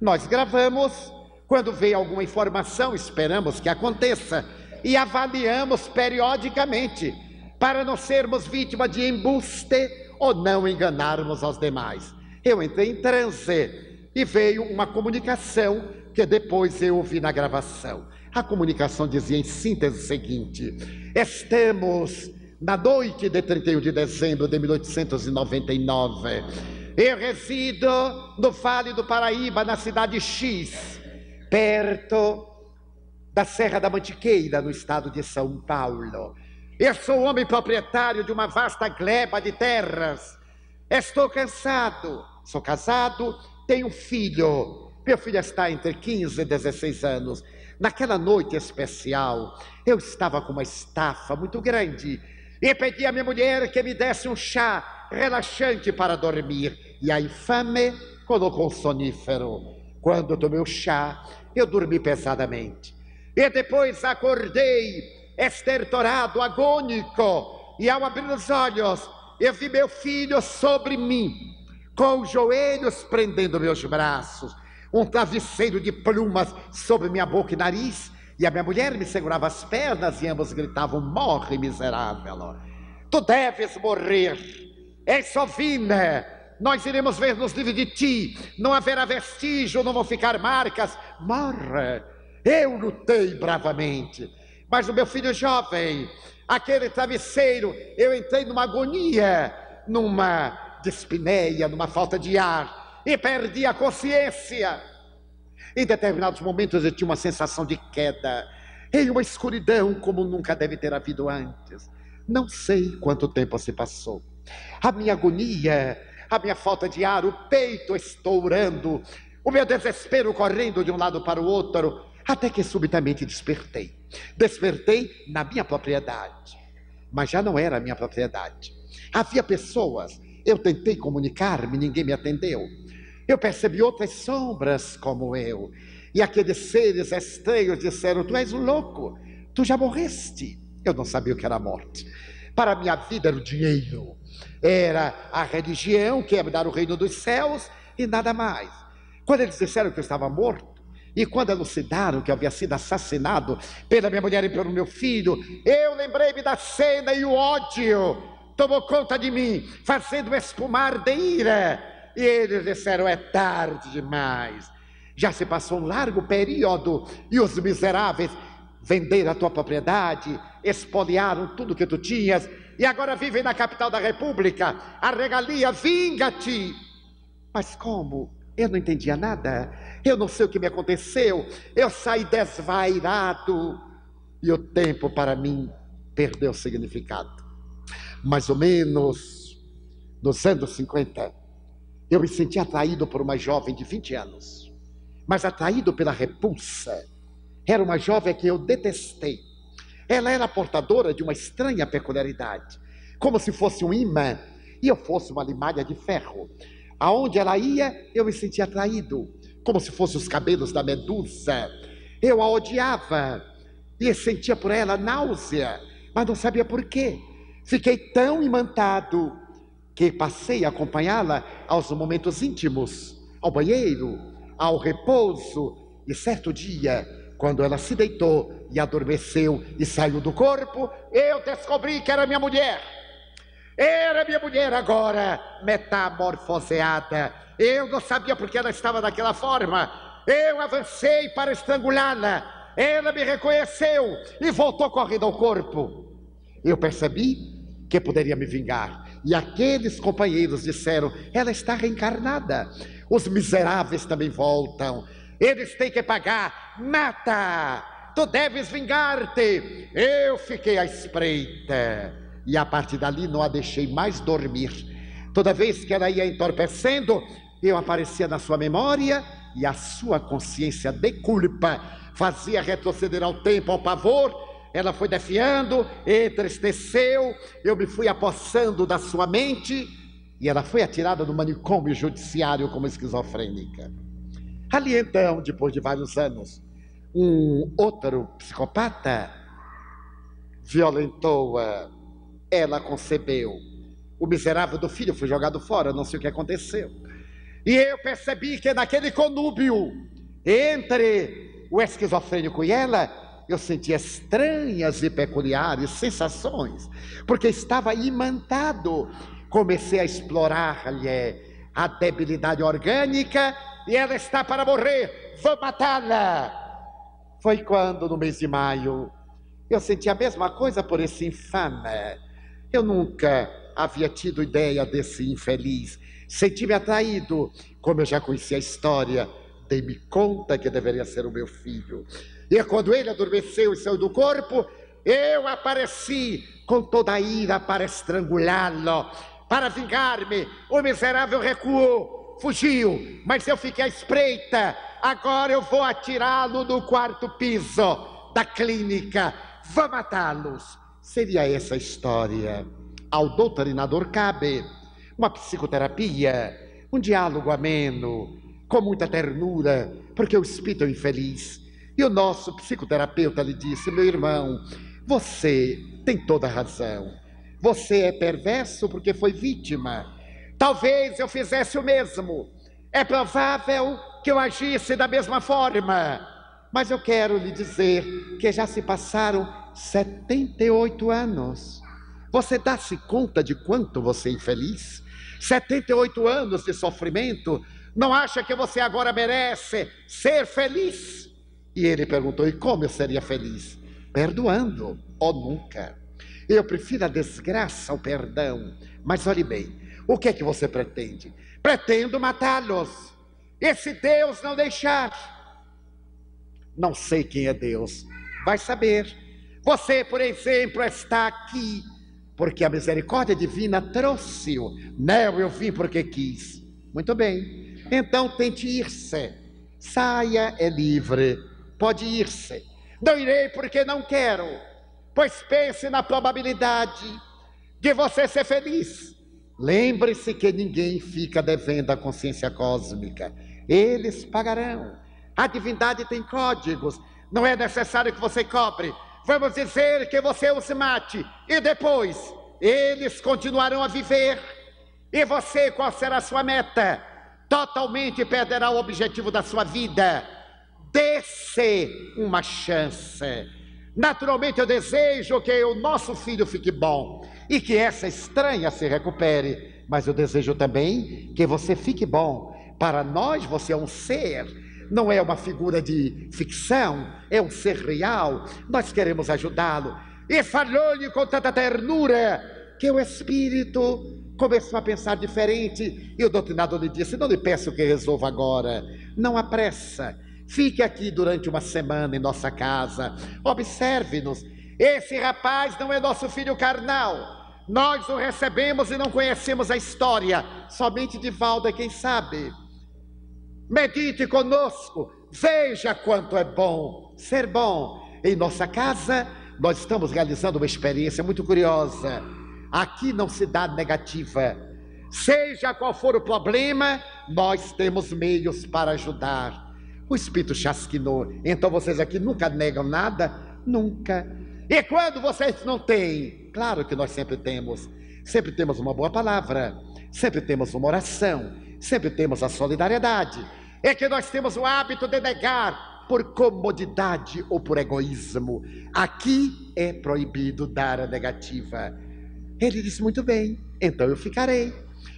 [SPEAKER 1] Nós gravamos, quando vem alguma informação, esperamos que aconteça, e avaliamos periodicamente, para não sermos vítima de embuste ou não enganarmos aos demais. Eu entrei em transe e veio uma comunicação que depois eu ouvi na gravação. A comunicação dizia em síntese o seguinte: estamos na noite de 31 de dezembro de 1899. Eu resido no Vale do Paraíba, na cidade X, perto da Serra da Mantiqueira, no estado de São Paulo. Eu sou homem proprietário de uma vasta gleba de terras. Estou cansado, sou casado, tenho um filho. Meu filho está entre 15 e 16 anos. Naquela noite especial, eu estava com uma estafa muito grande e pedi à minha mulher que me desse um chá relaxante para dormir. E a infame colocou um sonífero. Quando eu tomei o chá, eu dormi pesadamente. E depois acordei estertorado, agônico, e ao abrir os olhos, eu vi meu filho sobre mim, com os joelhos prendendo meus braços, um travesseiro de plumas sobre minha boca e nariz, e a minha mulher me segurava as pernas e ambos gritavam: morre, miserável, tu deves morrer, és sovina, nós iremos ver nos livros de ti, não haverá vestígio, não vão ficar marcas, morre. Eu lutei bravamente, mas o meu filho jovem, aquele travesseiro, eu entrei numa agonia, numa dispneia, numa falta de ar, e perdi a consciência. Em determinados momentos eu tinha uma sensação de queda, em uma escuridão como nunca deve ter havido antes. Não sei quanto tempo se passou. A minha agonia, a minha falta de ar, o peito estourando, o meu desespero correndo de um lado para o outro, até que subitamente despertei. Despertei na minha propriedade, mas já não era a minha propriedade. Havia pessoas, eu tentei comunicar-me, ninguém me atendeu. Eu percebi outras sombras como eu, e aqueles seres estranhos disseram: tu és louco, tu já morreste. Eu não sabia o que era a morte. Para a minha vida era o dinheiro, era a religião que ia me dar o reino dos céus e nada mais. Quando eles disseram que eu estava morto, e quando elucidaram que eu havia sido assassinado pela minha mulher e pelo meu filho, eu lembrei-me da cena e o ódio tomou conta de mim, fazendo espumar de ira. E eles disseram: é tarde demais, já se passou um largo período e os miseráveis venderam a tua propriedade, espoliaram tudo que tu tinhas e agora vivem na capital da república, a regalia, vinga-te. Mas como? Eu não entendia nada, eu não sei o que me aconteceu, eu saí desvairado e o tempo para mim perdeu significado. Mais ou menos nos anos 50, eu me senti atraído por uma jovem de 20 anos, mas atraído pela repulsa. Era uma jovem que eu detestei. Ela era portadora de uma estranha peculiaridade, como se fosse um imã e eu fosse uma limalha de ferro. Aonde ela ia, eu me sentia atraído, como se fossem os cabelos da Medusa. Eu a odiava e sentia por ela náusea, mas não sabia por quê. Fiquei tão imantado que passei a acompanhá-la aos momentos íntimos, ao banheiro, ao repouso. E certo dia, quando ela se deitou e adormeceu e saiu do corpo, eu descobri que era minha mulher. Era minha mulher agora, metamorfoseada. Eu não sabia porque ela estava daquela forma. Eu avancei para estrangulá-la. Ela me reconheceu e voltou correndo ao corpo. Eu percebi que poderia me vingar. E aqueles companheiros disseram: ela está reencarnada. Os miseráveis também voltam. Eles têm que pagar. Mata! Tu deves vingar-te. Eu fiquei à espreita. E a partir dali não a deixei mais dormir. Toda vez que ela ia entorpecendo, eu aparecia na sua memória e a sua consciência de culpa fazia retroceder ao tempo, ao pavor. Ela foi defiando, entristeceu, eu me fui apossando da sua mente e ela foi atirada no manicômio judiciário como esquizofrênica. Ali então, depois de vários anos, um outro psicopata violentou-a. Ela concebeu. O miserável do filho foi jogado fora, não sei o que aconteceu. E eu percebi que naquele conúbio entre o esquizofrênico e ela, eu sentia estranhas e peculiares sensações, porque estava imantado. Comecei a explorar-lhe a debilidade orgânica e ela está para morrer, vou matá-la. Foi quando, no mês de maio, eu senti a mesma coisa por esse infame. Eu nunca havia tido ideia desse infeliz. Senti-me atraído. Como eu já conhecia a história, dei-me conta que deveria ser o meu filho. E quando ele adormeceu e saiu do corpo, eu apareci com toda a ira para estrangulá-lo, para vingar-me. O miserável recuou, fugiu, mas eu fiquei à espreita. Agora eu vou atirá-lo no quarto piso da clínica. Vou matá-los. Seria essa a história. Ao doutrinador cabe uma psicoterapia, um diálogo ameno, com muita ternura, porque o espírito é infeliz. E o nosso psicoterapeuta lhe disse: meu irmão, você tem toda a razão. Você é perverso porque foi vítima. Talvez eu fizesse o mesmo. É provável que eu agisse da mesma forma. Mas eu quero lhe dizer que já se passaram 78 anos. Você dá-se conta de quanto você é infeliz? 78 anos de sofrimento. Não acha que você agora merece ser feliz? E ele perguntou: e como eu seria feliz? Perdoando ou nunca? Eu prefiro a desgraça ao perdão. Mas olhe bem, o que é que você pretende? Pretendo matá-los. E se Deus não deixar? Não sei quem é Deus. Vai saber. Você, por exemplo, está aqui porque a misericórdia divina trouxe-o. Não, eu vim porque quis. Muito bem. Então tente ir-se. Saia, é livre. Pode ir-se. Não irei porque não quero. Pois pense na probabilidade de você ser feliz. Lembre-se que ninguém fica devendo à consciência cósmica. Eles pagarão. A divindade tem códigos. Não é necessário que você cobre. Vamos dizer que você os mate. E depois, eles continuarão a viver. E você, qual será a sua meta? Totalmente perderá o objetivo da sua vida. Dê-se uma chance. Naturalmente eu desejo que o nosso filho fique bom. E que essa estranha se recupere. Mas eu desejo também que você fique bom. Para nós você é um ser. Não é uma figura de ficção, é um ser real. Nós queremos ajudá-lo. E falou-lhe com tanta ternura que o espírito começou a pensar diferente. E o doutrinador lhe disse: não lhe peço que resolva agora. Não há pressa. Fique aqui durante uma semana em nossa casa. Observe-nos. Esse rapaz não é nosso filho carnal. Nós o recebemos e não conhecemos a história. Somente Divaldo é quem sabe. Medite conosco, veja quanto é bom ser bom. Em nossa casa, nós estamos realizando uma experiência muito curiosa. Aqui não se dá negativa. Seja qual for o problema, nós temos meios para ajudar. O espírito chasquinou. Então vocês aqui nunca negam nada? Nunca. E quando vocês não têm? Claro que nós sempre temos. Sempre temos uma boa palavra. Sempre temos uma oração. Sempre temos a solidariedade. É que nós temos o hábito de negar por comodidade ou por egoísmo. Aqui é proibido dar a negativa. Ele disse: muito bem, então eu ficarei.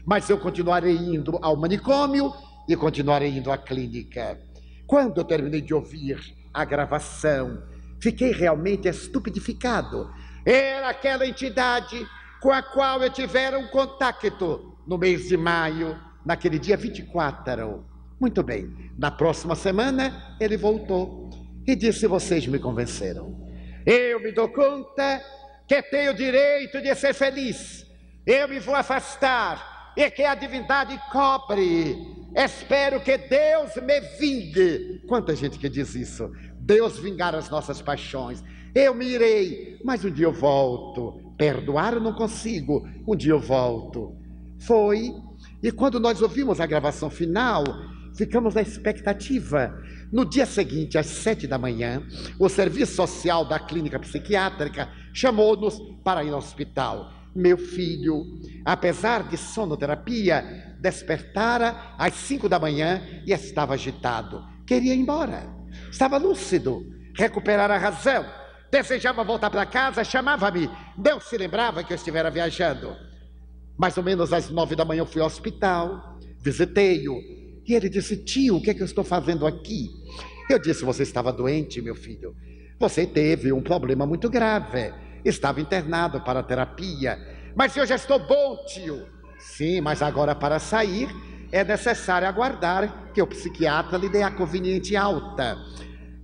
[SPEAKER 1] Mas eu continuarei indo ao manicômio e continuarei indo à clínica. Quando eu terminei de ouvir a gravação, fiquei realmente estupidificado. Era aquela entidade com a qual eu tivera um contato no mês de maio. Naquele dia 24, muito bem, na próxima semana ele voltou e disse: vocês me convenceram. Eu me dou conta que tenho o direito de ser feliz. Eu me vou afastar e que a divindade cobre. Espero que Deus me vingue. Quanta gente que diz isso. Deus vingar as nossas paixões. Eu me irei, mas um dia eu volto. Perdoar eu não consigo, um dia eu volto. Foi. E quando nós ouvimos a gravação final, ficamos na expectativa. No dia seguinte, às 7 da manhã, o serviço social da clínica psiquiátrica chamou-nos para ir ao hospital. Meu filho, apesar de sonoterapia, despertara às 5 da manhã e estava agitado. Queria ir embora. Estava lúcido, recuperar a razão. Desejava voltar para casa, chamava-me. Não se lembrava que eu estivera viajando. Mais ou menos às 9 da manhã eu fui ao hospital, visitei-o. E ele disse: tio, o que é que eu estou fazendo aqui? Eu disse: você estava doente, meu filho. Você teve um problema muito grave. Estava internado para terapia. Mas eu já estou bom, tio. Sim, mas agora para sair é necessário aguardar que o psiquiatra lhe dê a conveniente alta.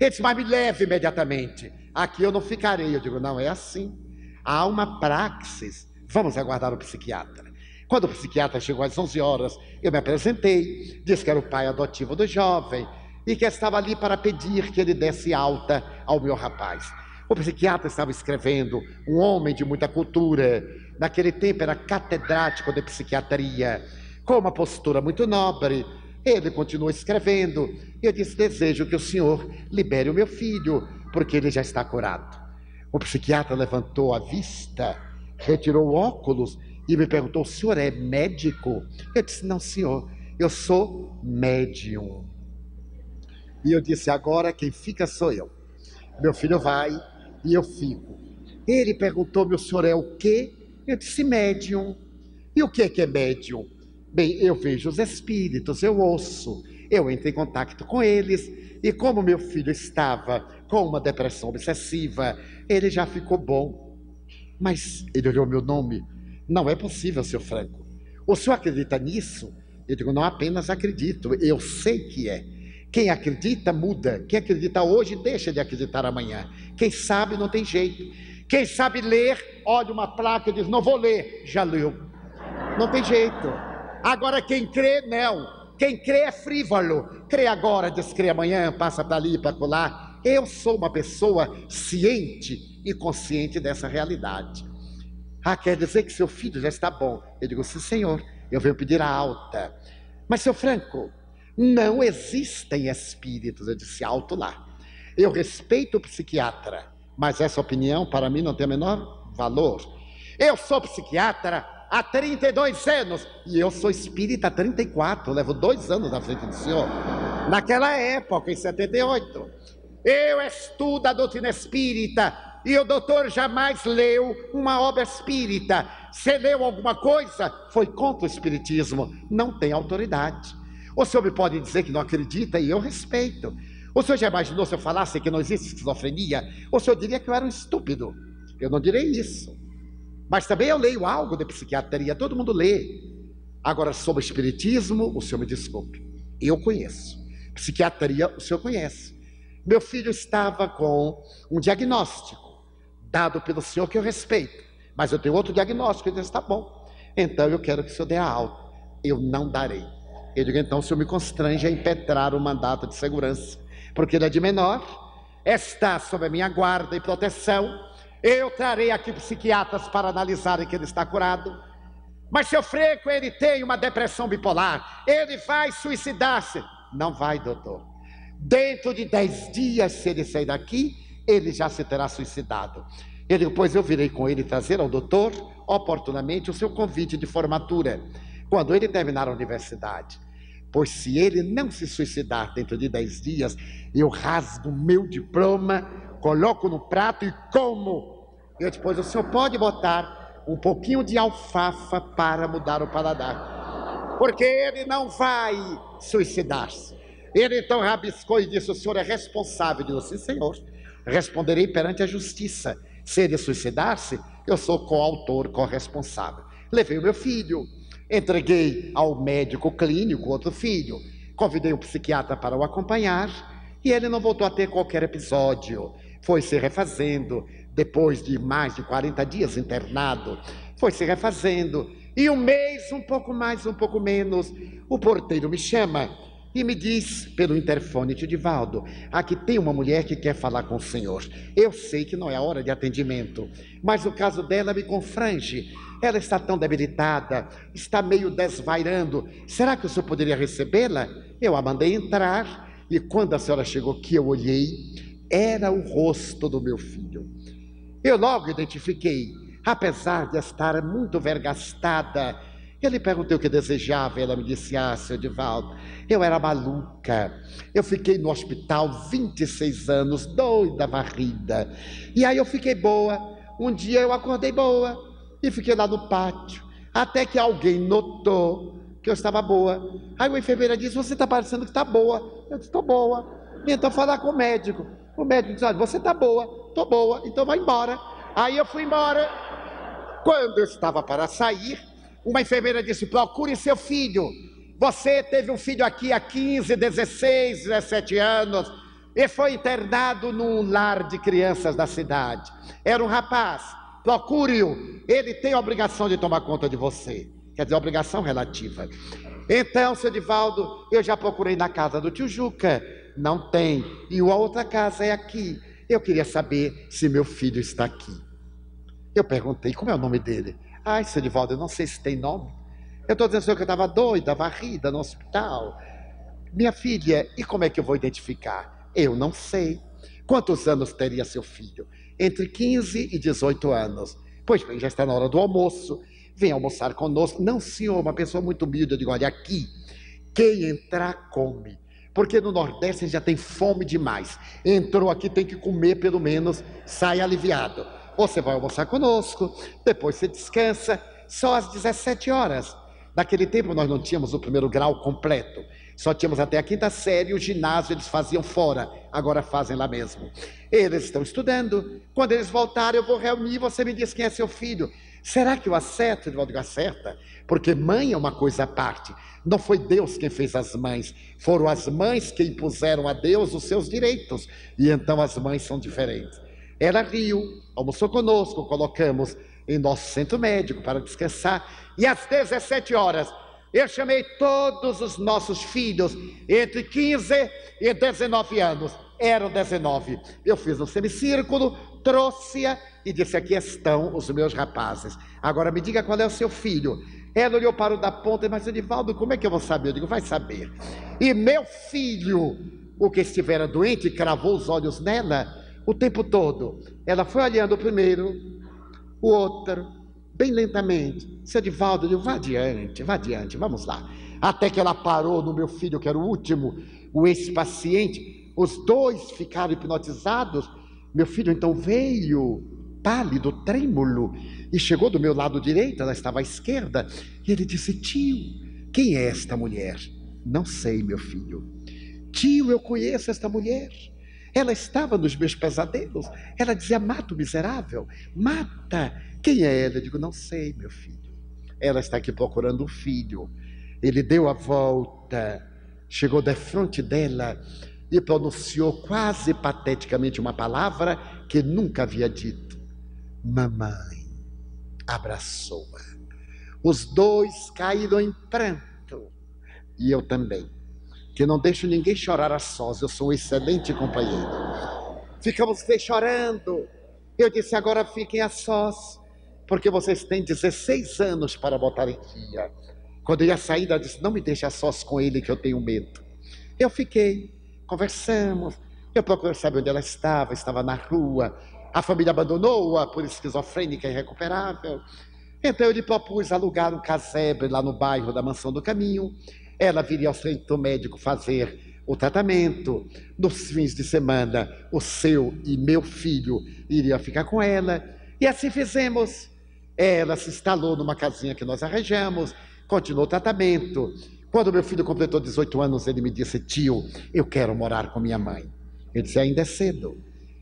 [SPEAKER 1] Ele disse: mas me leve imediatamente. Aqui eu não ficarei. Eu digo: não é assim. Há uma praxis. Vamos aguardar o psiquiatra. Quando o psiquiatra chegou às 11 horas, eu me apresentei, disse que era o pai adotivo do jovem e que estava ali para pedir que ele desse alta ao meu rapaz. O psiquiatra estava escrevendo, um homem de muita cultura, naquele tempo era catedrático de psiquiatria, com uma postura muito nobre. Ele continuou escrevendo e eu disse: desejo que o senhor libere o meu filho, porque ele já está curado. O psiquiatra levantou a vista, retirou o óculos e me perguntou: o senhor é médico? Eu disse: não, senhor, eu sou médium. E eu disse, agora quem fica sou eu. Meu filho vai e eu fico. Ele perguntou-me, o senhor é o quê? Eu disse, médium. E o que é médium? Bem, eu vejo os espíritos, eu ouço, eu entro em contato com eles. E como meu filho estava com uma depressão obsessiva, ele já ficou bom. Mas ele olhou meu nome. Não é possível, senhor Franco. O senhor acredita nisso? Eu digo, não apenas acredito, eu sei que é. Quem acredita, muda. Quem acredita hoje, deixa de acreditar amanhã. Quem sabe, não tem jeito. Quem sabe ler, olha uma placa e diz, não vou ler. Já leu. Não tem jeito. Agora, quem crê, não. Quem crê é frívolo. Crê agora, descrê amanhã, passa para ali, para colar. Eu sou uma pessoa ciente e consciente dessa realidade. Ah, quer dizer que seu filho já está bom. Eu digo, sim, senhor. Eu venho pedir a alta. Mas, seu Franco, não existem espíritos. Eu disse, alto lá. Eu respeito o psiquiatra, mas essa opinião para mim não tem o menor valor. Eu sou psiquiatra há 32 anos e eu sou espírita há 34. Levo 2 anos na frente do senhor. Naquela época, em 78, eu estudo a doutrina espírita e o doutor jamais leu uma obra espírita. Se leu alguma coisa, foi contra o espiritismo. Não tem autoridade. O senhor me pode dizer que não acredita e eu respeito. O senhor já imaginou se eu falasse que não existe esquizofrenia? O senhor diria que eu era um estúpido. Eu não direi isso. Mas também eu leio algo de psiquiatria, todo mundo lê. Agora, sobre espiritismo, o senhor me desculpe. Eu conheço. Psiquiatria, o senhor conhece. Meu filho estava com um diagnóstico dado pelo senhor que eu respeito. Mas eu tenho outro diagnóstico, ele disse, está bom. Então eu quero que o senhor dê a alta. Eu não darei. Eu digo, então o senhor me constrange a impetrar o mandato de segurança, porque ele é de menor, está sob a minha guarda e proteção. Eu trarei aqui psiquiatras para analisarem que ele está curado. Mas seu Franco, ele tem uma depressão bipolar, ele vai suicidar-se. Não vai, doutor. Dentro de 10 dias, se ele sair daqui, ele já se terá suicidado. Eu digo, pois eu virei com ele trazer ao doutor, oportunamente, o seu convite de formatura, quando ele terminar a universidade. Pois se ele não se suicidar dentro de 10 dias, eu rasgo o meu diploma, coloco no prato e como. Eu depois, o senhor pode botar um pouquinho de alfafa para mudar o paladar. Porque ele não vai suicidar-se. Ele então rabiscou e disse, o senhor é responsável. Eu disse, sim, senhor. Responderei perante a justiça. Se ele suicidar-se, eu sou coautor, corresponsável. Levei o meu filho. Entreguei ao médico clínico outro filho, convidei um psiquiatra para o acompanhar e ele não voltou a ter qualquer episódio. Foi se refazendo, depois de mais de 40 dias internado, foi se refazendo. E um mês, um pouco mais, um pouco menos, o porteiro me chama e me diz pelo interfone, tio Divaldo, aqui tem uma mulher que quer falar com o senhor. Eu sei que não é a hora de atendimento, mas o caso dela me confrange. Ela está tão debilitada, está meio desvairando. Será que o senhor poderia recebê-la? Eu a mandei entrar e quando a senhora chegou aqui, eu olhei, era o rosto do meu filho. Eu logo identifiquei, apesar de estar muito vergastada. Eu lhe perguntei o que desejava, ela me disse, seu Divaldo, eu era maluca. Eu fiquei no hospital 26 anos, doida, varrida. E aí eu fiquei boa. Um dia eu acordei boa e fiquei lá no pátio, até que alguém notou que eu estava boa. Aí a enfermeira disse, você está parecendo que está boa. Eu disse, estou boa. Então falar com o médico. O médico disse, olha, você está boa, estou boa, então vai embora. Aí eu fui embora. Quando eu estava para sair, uma enfermeira disse, procure seu filho. Você teve um filho aqui há 15, 16, 17 anos e foi internado num lar de crianças da cidade. Era um rapaz, procure-o. Ele tem a obrigação de tomar conta de você. Quer dizer, obrigação relativa. Então, seu Divaldo, eu já procurei na casa do tio Juca. Não tem. E a outra casa é aqui. Eu queria saber se meu filho está aqui. Eu perguntei, como é o nome dele? Ai, seu Divaldo, eu não sei se tem nome. Eu estou dizendo que eu estava doida, varrida no hospital. Minha filha, e como é que eu vou identificar? Eu não sei. Quantos anos teria seu filho? Entre 15 e 18 anos. Pois bem, já está na hora do almoço. Vem almoçar conosco. Não, senhor, uma pessoa muito humilde. Eu digo, olha aqui, quem entrar come. Porque no Nordeste a gente já tem fome demais. Entrou aqui, tem que comer pelo menos, sai aliviado. Você vai almoçar conosco, depois você descansa, só às 17 horas. Naquele tempo nós não tínhamos o primeiro grau completo. Só tínhamos até a quinta série, o ginásio eles faziam fora, agora fazem lá mesmo. Eles estão estudando, quando eles voltarem eu vou reunir, você me diz quem é seu filho. Será que eu acerto? Ele vai dizer, acerta, porque mãe é uma coisa à parte. Não foi Deus quem fez as mães, foram as mães que impuseram a Deus os seus direitos, e então as mães são diferentes. Ela riu, almoçou conosco, colocamos em nosso centro médico para descansar, e às 17 horas, eu chamei todos os nossos filhos entre 15 e 19 anos. Eram 19. Eu fiz um semicírculo, trouxe-a e disse, aqui estão os meus rapazes. Agora me diga qual é o seu filho. Ela olhou para o da ponta e disse, mas Edivaldo, como é que eu vou saber? Eu digo, vai saber. E meu filho, o que estivera doente, cravou os olhos nela o tempo todo. Ela foi olhando o primeiro, o outro, bem lentamente. Seu Edivaldo, eu digo, vá adiante, vamos lá. Até que ela parou no meu filho, que era o último, o ex-paciente. Os dois ficaram hipnotizados. Meu filho então veio, pálido, trêmulo, e chegou do meu lado direito, ela estava à esquerda, e ele disse, tio, quem é esta mulher? Não sei, meu filho. Tio, eu conheço esta mulher. Ela estava nos meus pesadelos. Ela dizia, mata o miserável, mata. Quem é ela? Eu digo, não sei, meu filho. Ela está aqui procurando um filho. Ele deu a volta, chegou defronte dela e pronunciou quase pateticamente uma palavra que nunca havia dito. Mamãe. Abraçou-a. Os dois caíram em pranto. E eu também. Que não deixo ninguém chorar a sós. Eu sou um excelente companheiro. Ficamos chorando. Eu disse, agora fiquem a sós, porque vocês têm 16 anos para botar em dia. Quando eu ia sair, ela disse, não me deixe a sós com ele, que eu tenho medo. Eu fiquei, conversamos, eu procurei saber onde ela estava na rua, a família abandonou-a por esquizofrênica irrecuperável. Então eu lhe propus alugar um casebre lá no bairro da Mansão do Caminho. Ela viria ao centro médico fazer o tratamento. Nos fins de semana, o seu e meu filho iriam ficar com ela. E assim fizemos. Ela se instalou numa casinha que nós arranjamos, continuou o tratamento. Quando meu filho completou 18 anos, ele me disse, tio, eu quero morar com minha mãe. Eu disse, ainda é cedo.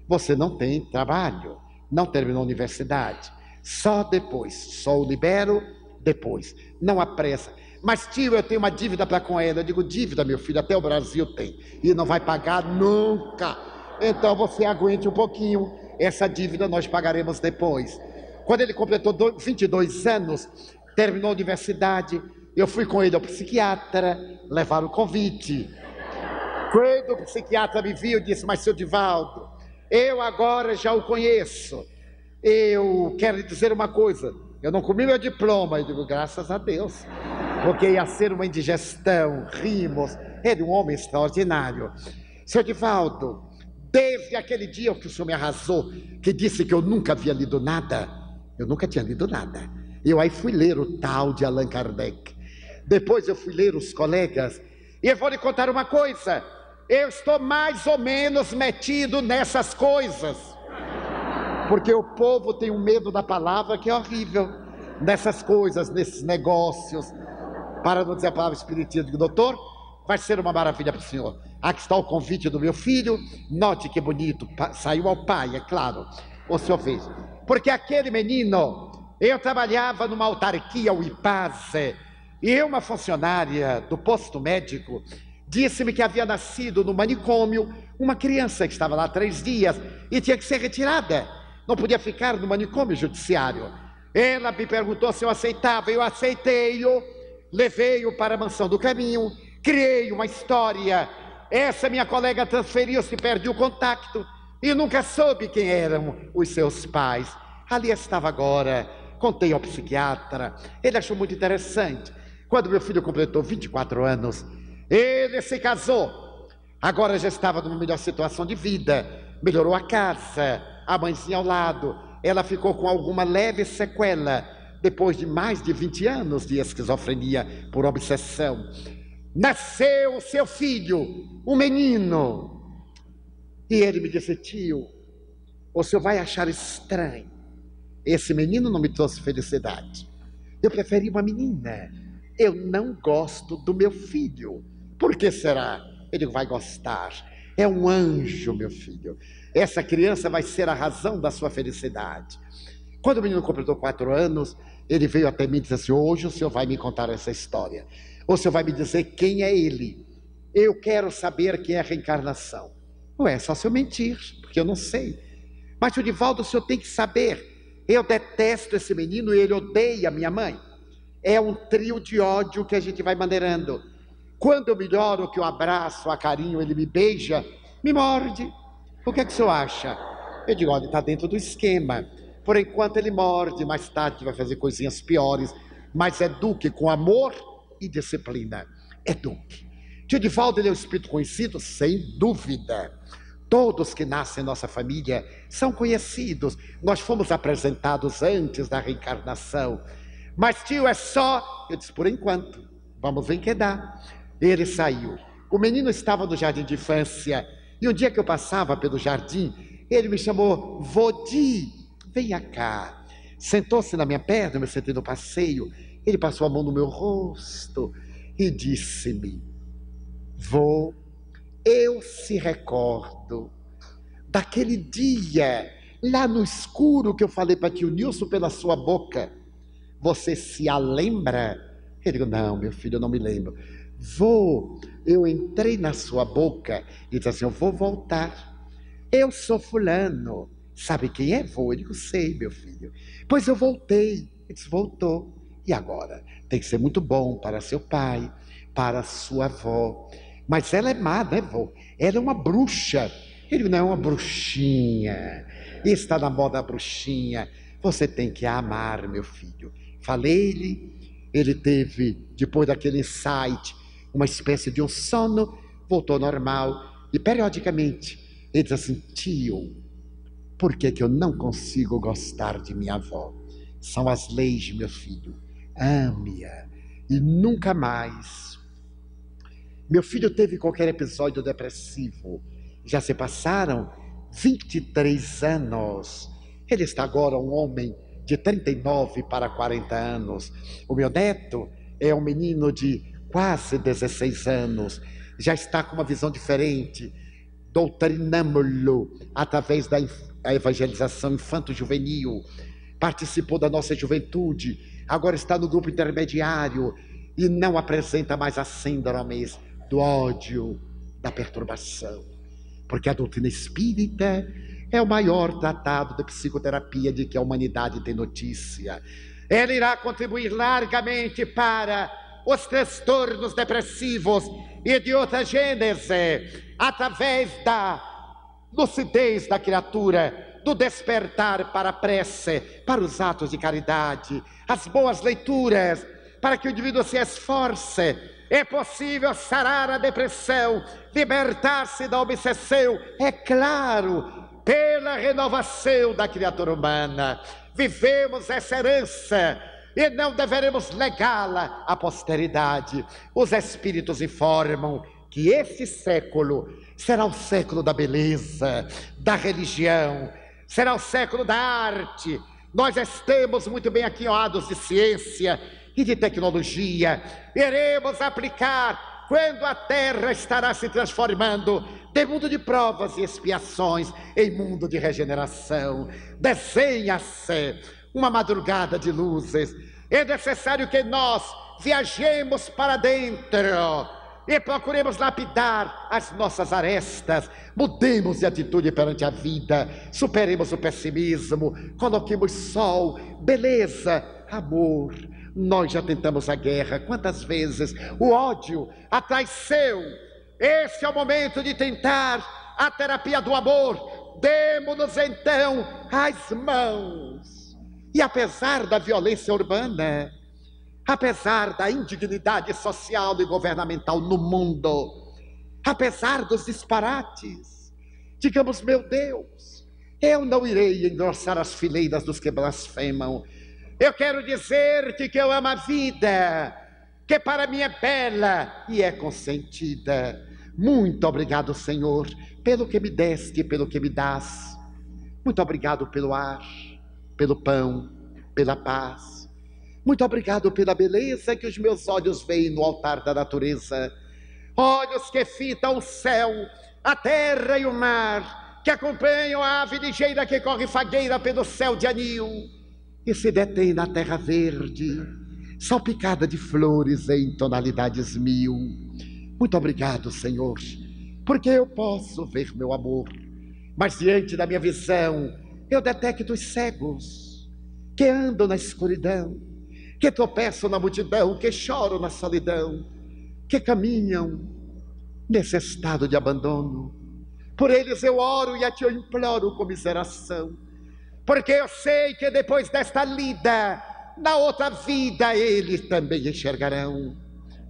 [SPEAKER 1] Você não tem trabalho, não terminou a universidade. Só depois, só o libero depois. Não há pressa. Mas tio, eu tenho uma dívida para com ela. Eu digo, dívida, meu filho, até o Brasil tem. E não vai pagar nunca. Então você aguente um pouquinho. Essa dívida nós pagaremos depois. Quando ele completou 22 anos, terminou a universidade, eu fui com ele ao psiquiatra, levar o convite. Quando o psiquiatra me viu, disse, mas seu Edivaldo, eu agora já o conheço. Eu quero lhe dizer uma coisa, eu não comi meu diploma. Eu digo, graças a Deus, porque ia ser uma indigestão, rimos. Ele é um homem extraordinário. Seu Edivaldo, desde aquele dia que o senhor me arrasou, que disse que eu nunca havia lido nada, eu nunca tinha lido nada. Eu aí fui ler o tal de Allan Kardec. Depois eu fui ler os colegas. E eu vou lhe contar uma coisa. Eu estou mais ou menos metido nessas coisas. Porque o povo tem um medo da palavra que é horrível. Nessas coisas, nesses negócios. Para não dizer a palavra espiritismo. Digo, doutor, vai ser uma maravilha para o senhor. Aqui está o convite do meu filho. Note que bonito. Saiu ao pai, é claro. O senhor fez. Porque aquele menino, eu trabalhava numa autarquia, o IPASE, e uma funcionária do posto médico disse-me que havia nascido no manicômio uma criança que estava lá há 3 dias e tinha que ser retirada. Não podia ficar no manicômio judiciário. Ela me perguntou se eu aceitava, eu aceitei-o, levei-o para a Mansão do Caminho, criei uma história. Essa minha colega transferiu-se, perdeu o contato e nunca soube quem eram os seus pais. Ali estava agora, contei ao psiquiatra, ele achou muito interessante. Quando meu filho completou 24 anos, ele se casou. Agora já estava numa melhor situação de vida, melhorou a casa, a mãezinha ao lado. Ela ficou com alguma leve sequela, depois de mais de 20 anos de esquizofrenia por obsessão. nasceu o seu filho, um menino. E ele me disse: tio, o senhor vai achar estranho, esse menino não me trouxe felicidade. Eu preferi uma menina. Eu não gosto do meu filho. Por que será? Ele vai gostar. É um anjo, meu filho. Essa criança vai ser a razão da sua felicidade. Quando o menino completou 4 anos, ele veio até mim e disse assim: hoje o senhor vai me contar essa história. O senhor vai me dizer quem é ele. Eu quero saber quem é a reencarnação. Ué, só se eu mentir, porque eu não sei. Mas, tio Divaldo, o senhor tem que saber. Eu detesto esse menino e ele odeia a minha mãe. É um trio de ódio que a gente vai maneirando. Quando eu melhoro, que eu abraço, a carinho, ele me beija, me morde. O que é que o senhor acha? Eu digo: olha, está dentro do esquema. Por enquanto ele morde, mais tarde vai fazer coisinhas piores. Mas eduque com amor e disciplina. Eduque. Tio Divaldo, ele é um espírito conhecido? Sem dúvida. Todos que nascem em nossa família são conhecidos. Nós fomos apresentados antes da reencarnação. Mas tio, é só... Eu disse: por enquanto, vamos ver que dá. Ele saiu. O menino estava no jardim de infância. E um dia que eu passava pelo jardim, ele me chamou: Vodi, venha cá. Sentou-se na minha perna, eu me sentei no passeio. Ele passou a mão no meu rosto e disse-me: vô, eu se recordo daquele dia, lá no escuro, que eu falei para tio Nilson pela sua boca. Você se a lembra? Ele disse: não, meu filho, eu não me lembro. Vô, eu entrei na sua boca e disse assim: eu vou voltar. Eu sou fulano. Sabe quem é, vô? Ele disse: sei, meu filho. Pois eu voltei. Ele disse: voltou. E agora? Tem que ser muito bom para seu pai, para sua avó. Mas ela é má, né, vô? Ela é uma bruxa. Ele não é uma bruxinha. Está na moda a bruxinha. Você tem que a amar, meu filho. Falei-lhe, ele teve, depois daquele insight, uma espécie de um sono, voltou ao normal. E periodicamente, ele diz assim: tio, por que eu não consigo gostar de minha avó? São as leis, meu filho. Ame-a e nunca mais. Meu filho teve qualquer episódio depressivo. Já se passaram 23 anos. Ele está agora um homem de 39 para 40 anos. O meu neto é um menino de quase 16 anos. Já está com uma visão diferente. Doutrinamo-lo através da evangelização infanto-juvenil. Participou da nossa juventude. Agora está no grupo intermediário e não apresenta mais as síndromes do ódio, da perturbação. Porque a doutrina espírita é o maior tratado de psicoterapia de que a humanidade tem notícia. Ela irá contribuir largamente para os transtornos depressivos e de outra gênese, através da lucidez da criatura, do despertar para a prece, para os atos de caridade, as boas leituras, para que o indivíduo se esforce. É possível sarar a depressão, libertar-se da obsessão, é claro, pela renovação da criatura humana. Vivemos essa herança e não deveremos legá-la à posteridade. Os espíritos informam que este século será o século da beleza, da religião, será o século da arte. Nós estamos muito bem aquinhoados de ciência e de tecnologia. Iremos aplicar quando a Terra estará se transformando de mundo de provas e expiações em mundo de regeneração. Desenha-se uma madrugada de luzes. É necessário que nós viajemos para dentro e procuremos lapidar as nossas arestas, mudemos de atitude perante a vida, superemos o pessimismo, coloquemos sol, beleza, amor. Nós já tentamos a guerra, quantas vezes? O ódio, a traição. Esse é o momento de tentar a terapia do amor. Demos-nos então as mãos. E apesar da violência urbana, apesar da indignidade social e governamental no mundo, apesar dos disparates, digamos: meu Deus, eu não irei engrossar as fileiras dos que blasfemam. Eu quero dizer-te que eu amo a vida, que para mim é bela e é consentida. Muito obrigado, Senhor, pelo que me deste e pelo que me dás. Muito obrigado pelo ar, pelo pão, pela paz. Muito obrigado pela beleza que os meus olhos veem no altar da natureza. Olhos que fitam o céu, a terra e o mar, que acompanham a ave ligeira que corre fagueira pelo céu de anil e se detém na terra verde, salpicada de flores em tonalidades mil. Muito obrigado, Senhor, porque eu posso ver meu amor, mas diante da minha visão eu detecto os cegos que andam na escuridão, que tropeçam na multidão, que choram na solidão, que caminham nesse estado de abandono. Por eles eu oro e a ti eu imploro comiseração, porque eu sei que depois desta lida, na outra vida eles também enxergarão.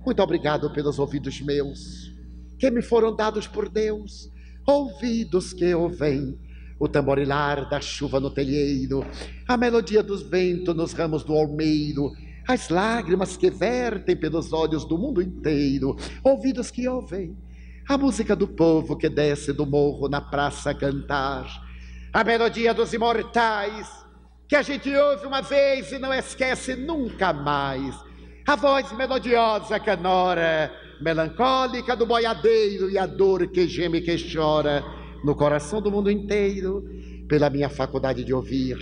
[SPEAKER 1] Muito obrigado pelos ouvidos meus, que me foram dados por Deus, ouvidos que ouvem o tamborilar da chuva no telheiro, a melodia dos ventos nos ramos do almeiro, as lágrimas que vertem pelos olhos do mundo inteiro, ouvidos que ouvem a música do povo que desce do morro na praça a cantar, a melodia dos imortais que a gente ouve uma vez e não esquece nunca mais, a voz melodiosa canora, melancólica do boiadeiro e a dor que geme e que chora no coração do mundo inteiro. Pela minha faculdade de ouvir,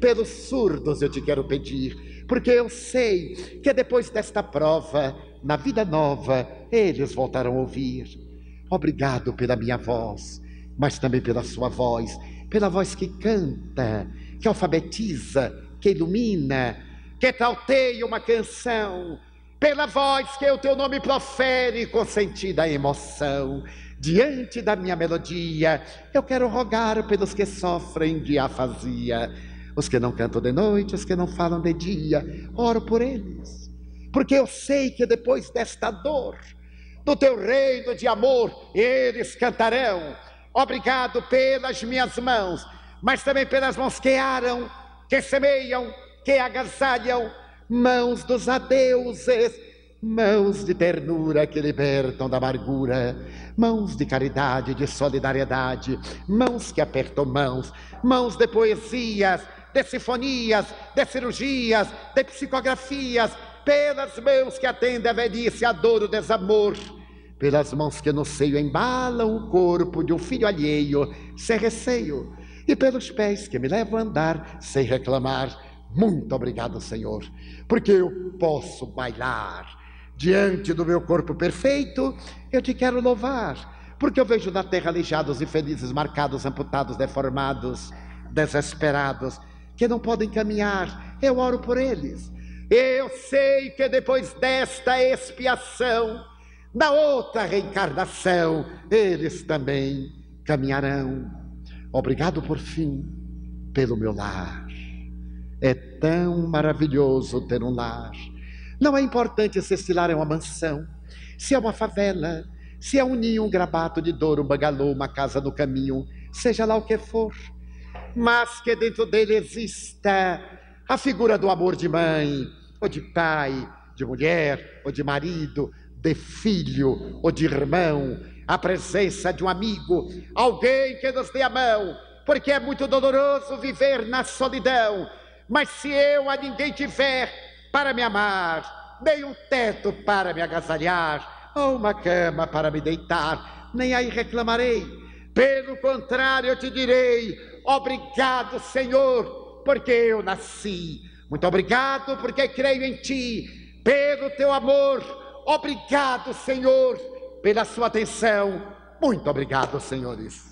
[SPEAKER 1] pelos surdos eu te quero pedir, porque eu sei que depois desta prova, na vida nova, eles voltarão a ouvir. Obrigado pela minha voz, mas também pela sua voz, pela voz que canta, que alfabetiza, que ilumina, que trauteia uma canção, pela voz que o teu nome profere com sentida emoção. Diante da minha melodia, eu quero rogar pelos que sofrem de afasia, os que não cantam de noite, os que não falam de dia. Oro por eles, porque eu sei que depois desta dor, do teu reino de amor, eles cantarão. Obrigado pelas minhas mãos, mas também pelas mãos que aram, que semeiam, que agasalham, mãos dos adeuses, mãos de ternura que libertam da amargura, mãos de caridade, de solidariedade, mãos que apertam mãos, mãos de poesias, de sinfonias, de cirurgias, de psicografias, pelas mãos que atendem a velhice, a dor, o desamor, pelas mãos que no seio embalam o corpo de um filho alheio, sem receio, e pelos pés que me levam a andar sem reclamar. Muito obrigado, Senhor, porque eu posso bailar diante do meu corpo perfeito. Eu te quero louvar, porque eu vejo na terra aleijados, infelizes, marcados, amputados, deformados, desesperados, que não podem caminhar. Eu oro por eles. Eu sei que depois desta expiação, na outra reencarnação, eles também caminharão. Obrigado por fim pelo meu lar. É tão maravilhoso ter um lar. Não é importante se esse lar é uma mansão, se é uma favela, se é um ninho, um grabato de dor, um bangalô, uma casa no caminho, seja lá o que for, mas que dentro dele exista a figura do amor de mãe, ou de pai, de mulher, ou de marido, de filho, ou de irmão, a presença de um amigo, alguém que nos dê a mão, porque é muito doloroso viver na solidão. Mas se eu a ninguém tiver para me amar, nem um teto para me agasalhar, ou uma cama para me deitar, nem aí reclamarei. Pelo contrário, eu te direi: obrigado, Senhor, porque eu nasci. Muito obrigado, porque creio em ti, pelo teu amor. Obrigado, Senhor, pela sua atenção. Muito obrigado, senhores.